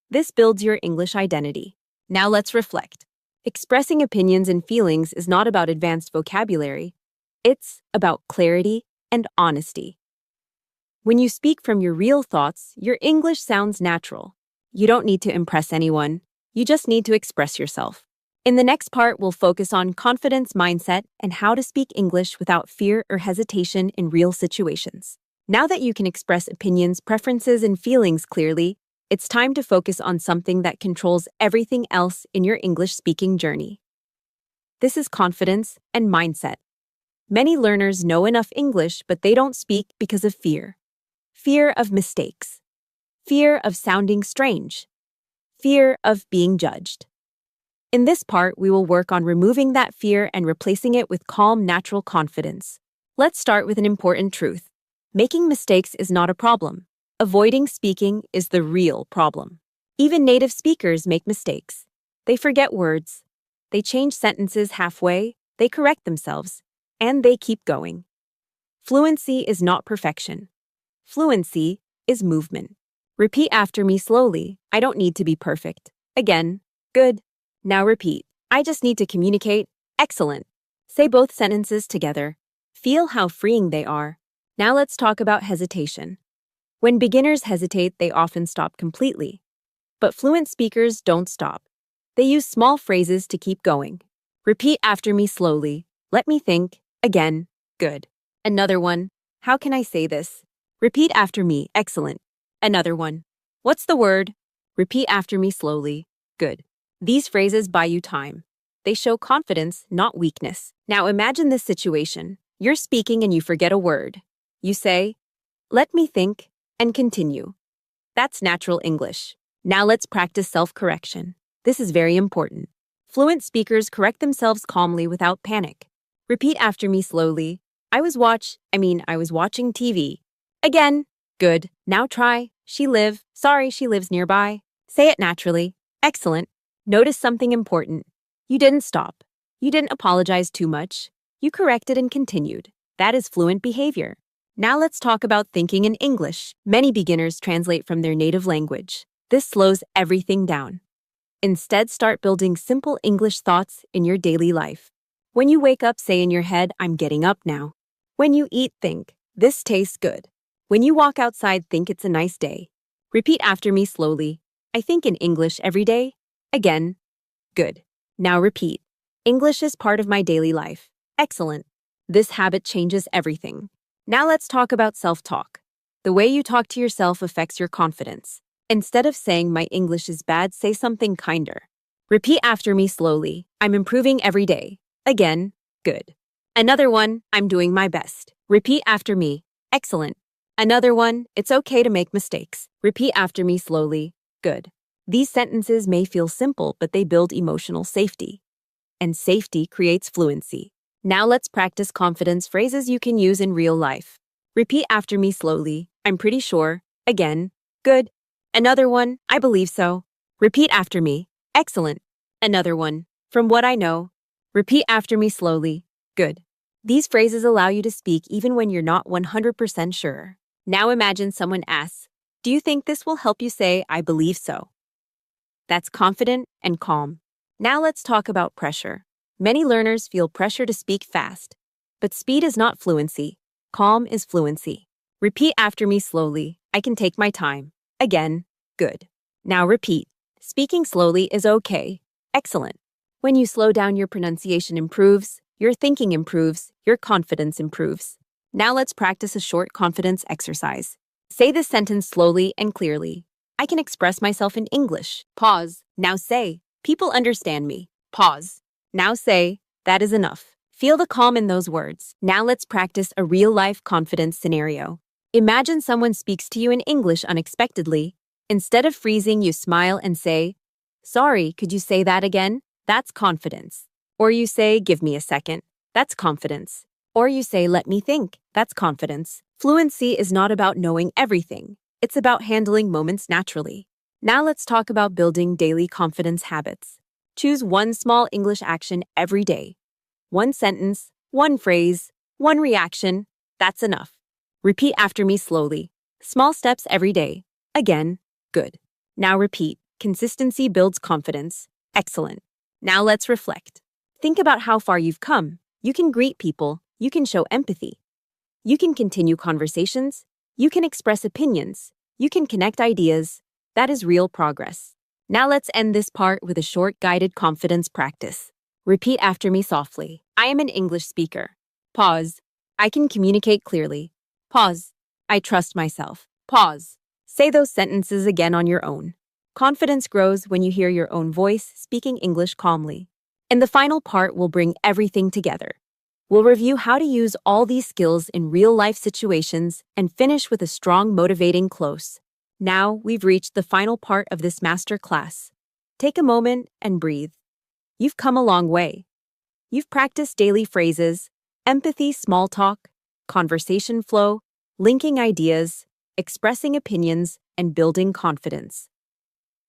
This builds your English identity. Now let's reflect. Expressing opinions and feelings is not about advanced vocabulary. It's about clarity and honesty. When you speak from your real thoughts, your English sounds natural. You don't need to impress anyone. You just need to express yourself. In the next part, we'll focus on confidence mindset and how to speak English without fear or hesitation in real situations. Now that you can express opinions, preferences, and feelings clearly, it's time to focus on something that controls everything else in your English speaking journey. This is confidence and mindset. Many learners know enough English, but they don't speak because of fear. Fear of mistakes. Fear of sounding strange. Fear of being judged. In this part, we will work on removing that fear and replacing it with calm, natural confidence. Let's start with an important truth. Making mistakes is not a problem. Avoiding speaking is the real problem. Even native speakers make mistakes. They forget words. They change sentences halfway. They correct themselves. And they keep going. Fluency is not perfection. Fluency is movement. Repeat after me slowly. I don't need to be perfect. Again. Good. Now repeat. I just need to communicate. Excellent. Say both sentences together. Feel how freeing they are. Now let's talk about hesitation. When beginners hesitate, they often stop completely. But fluent speakers don't stop. They use small phrases to keep going. Repeat after me slowly. Let me think. Again. Good. Another one. How can I say this? Repeat after me. Excellent. Another one. What's the word? Repeat after me slowly. Good. These phrases buy you time. They show confidence, not weakness. Now imagine this situation. You're speaking and you forget a word. You say, let me think, and continue. That's natural English. Now let's practice self-correction. This is very important. Fluent speakers correct themselves calmly without panic. Repeat after me slowly. I was watching TV. Again. Good. Now try. She lives nearby. Say it naturally. Excellent. Notice something important. You didn't stop. You didn't apologize too much. You corrected and continued. That is fluent behavior. Now let's talk about thinking in English. Many beginners translate from their native language. This slows everything down. Instead, start building simple English thoughts in your daily life. When you wake up, say in your head, I'm getting up now. When you eat, think, this tastes good. When you walk outside, think it's a nice day. Repeat after me slowly. I think in English every day. Again. Good. Now repeat. English is part of my daily life. Excellent. This habit changes everything. Now let's talk about self-talk. The way you talk to yourself affects your confidence. Instead of saying my English is bad, say something kinder. Repeat after me slowly. I'm improving every day. Again. Good. Another one. I'm doing my best. Repeat after me. Excellent. Another one. It's okay to make mistakes. Repeat after me slowly. Good. These sentences may feel simple, but they build emotional safety. And safety creates fluency. Now let's practice confidence phrases you can use in real life. Repeat after me slowly. I'm pretty sure. Again. Good. Another one. I believe so. Repeat after me. Excellent. Another one. From what I know. Repeat after me slowly. Good. These phrases allow you to speak even when you're not 100% sure. Now imagine someone asks, do you think this will help you say, I believe so? That's confident and calm. Now let's talk about pressure. Many learners feel pressure to speak fast. But speed is not fluency. Calm is fluency. Repeat after me slowly. I can take my time. Again. Good. Now repeat. Speaking slowly is okay. Excellent. When you slow down, your pronunciation improves, your thinking improves, your confidence improves. Now let's practice a short confidence exercise. Say this sentence slowly and clearly. I can express myself in English. Pause. Now say, people understand me. Pause. Now say, that is enough. Feel the calm in those words. Now let's practice a real-life confidence scenario. Imagine someone speaks to you in English unexpectedly. Instead of freezing, you smile and say, sorry, could you say that again? That's confidence. Or you say, give me a second. That's confidence. Or you say, let me think. That's confidence. Fluency is not about knowing everything. It's about handling moments naturally. Now let's talk about building daily confidence habits. Choose one small English action every day. One sentence, one phrase, one reaction. That's enough. Repeat after me slowly. Small steps every day. Again. Good. Now repeat. Consistency builds confidence. Excellent. Now let's reflect. Think about how far you've come. You can greet people. You can show empathy. You can continue conversations. You can express opinions. You can connect ideas. That is real progress. Now let's end this part with a short guided confidence practice. Repeat after me softly. I am an English speaker. Pause. I can communicate clearly. Pause. I trust myself. Pause. Say those sentences again on your own. Confidence grows when you hear your own voice speaking English calmly. In the final part, we'll bring everything together. We'll review how to use all these skills in real-life situations and finish with a strong, motivating close. Now, we've reached the final part of this master class. Take a moment and breathe. You've come a long way. You've practiced daily phrases, empathy, small talk, conversation flow, linking ideas, expressing opinions, and building confidence.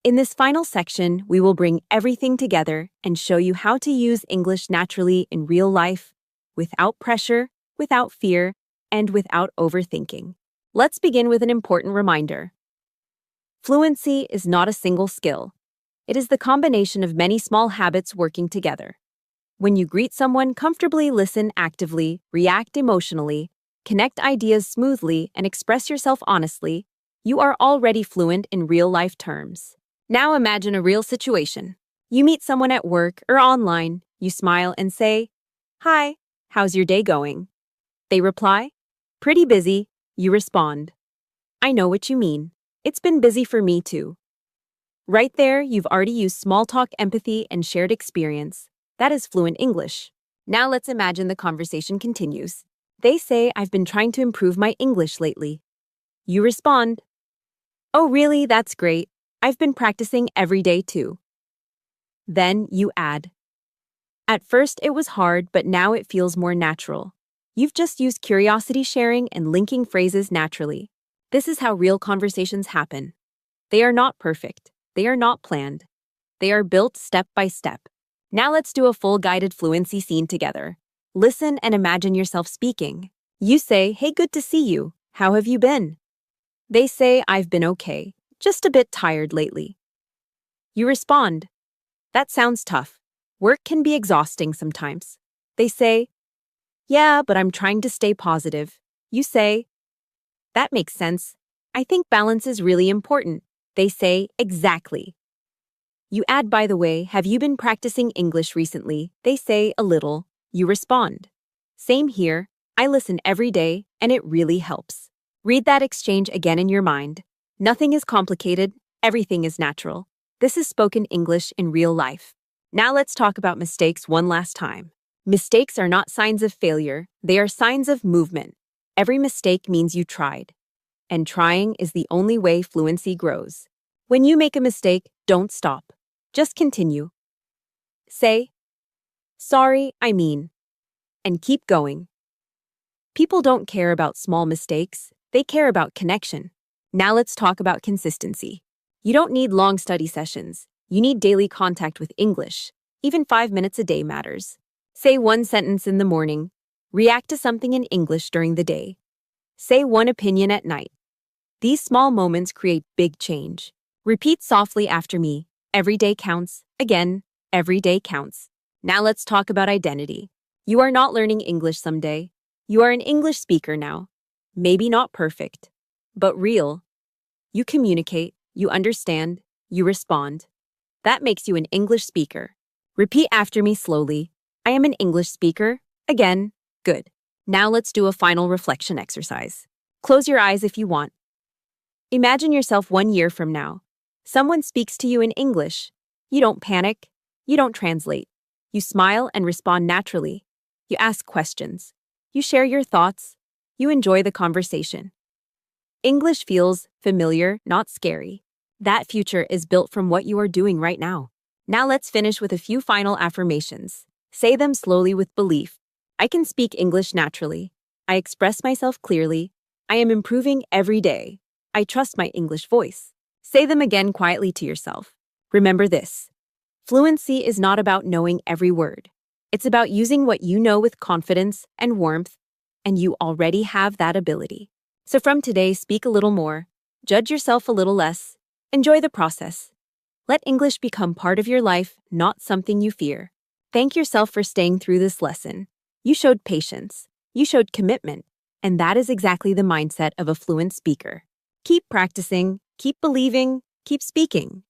In this final section, we will bring everything together and show you how to use English naturally in real life, without pressure, without fear, and without overthinking. Let's begin with an important reminder. Fluency is not a single skill. It is the combination of many small habits working together. When you greet someone, comfortably listen actively, react emotionally, connect ideas smoothly, and express yourself honestly, you are already fluent in real-life terms. Now imagine a real situation. You meet someone at work or online, you smile and say, "Hi, how's your day going?" They reply, "Pretty busy." You respond, "I know what you mean. It's been busy for me too." Right there, you've already used small talk, empathy, and shared experience. That is fluent English. Now let's imagine the conversation continues. They say, "I've been trying to improve my English lately." You respond, "Oh, really? That's great. I've been practicing every day too." Then you add, "At first it was hard, but now it feels more natural." You've just used curiosity sharing and linking phrases naturally. This is how real conversations happen. They are not perfect. They are not planned. They are built step by step. Now let's do a full guided fluency scene together. Listen and imagine yourself speaking. You say, "Hey, good to see you. How have you been?" They say, "I've been okay, just a bit tired lately." You respond, "That sounds tough. Work can be exhausting sometimes." They say, "Yeah, but I'm trying to stay positive." You say, "That makes sense. I think balance is really important." They say, "Exactly." You add, "By the way, have you been practicing English recently?" They say, "A little." You respond, "Same here. I listen every day, and it really helps." Read that exchange again in your mind. Nothing is complicated. Everything is natural. This is spoken English in real life. Now let's talk about mistakes one last time. Mistakes are not signs of failure. They are signs of movement. Every mistake means you tried. And trying is the only way fluency grows. When you make a mistake, don't stop. Just continue. Say, "Sorry, I mean," and keep going. People don't care about small mistakes. They care about connection. Now let's talk about consistency. You don't need long study sessions. You need daily contact with English. Even 5 minutes a day matters. Say one sentence in the morning. React to something in English during the day. Say one opinion at night. These small moments create big change. Repeat softly after me. Every day counts. Again, every day counts. Now let's talk about identity. You are not learning English someday. You are an English speaker now. Maybe not perfect, but real. You communicate, you understand, you respond. That makes you an English speaker. Repeat after me slowly. I am an English speaker. Again, good. Now let's do a final reflection exercise. Close your eyes if you want. Imagine yourself 1 year from now. Someone speaks to you in English. You don't panic. You don't translate. You smile and respond naturally. You ask questions. You share your thoughts. You enjoy the conversation. English feels familiar, not scary. That future is built from what you are doing right now. Now let's finish with a few final affirmations. Say them slowly with belief. I can speak English naturally. I express myself clearly. I am improving every day. I trust my English voice. Say them again quietly to yourself. Remember this. Fluency is not about knowing every word. It's about using what you know with confidence and warmth, and you already have that ability. So from today, speak a little more, judge yourself a little less, enjoy the process. Let English become part of your life, not something you fear. Thank yourself for staying through this lesson. You showed patience, you showed commitment, and that is exactly the mindset of a fluent speaker. Keep practicing, keep believing, keep speaking.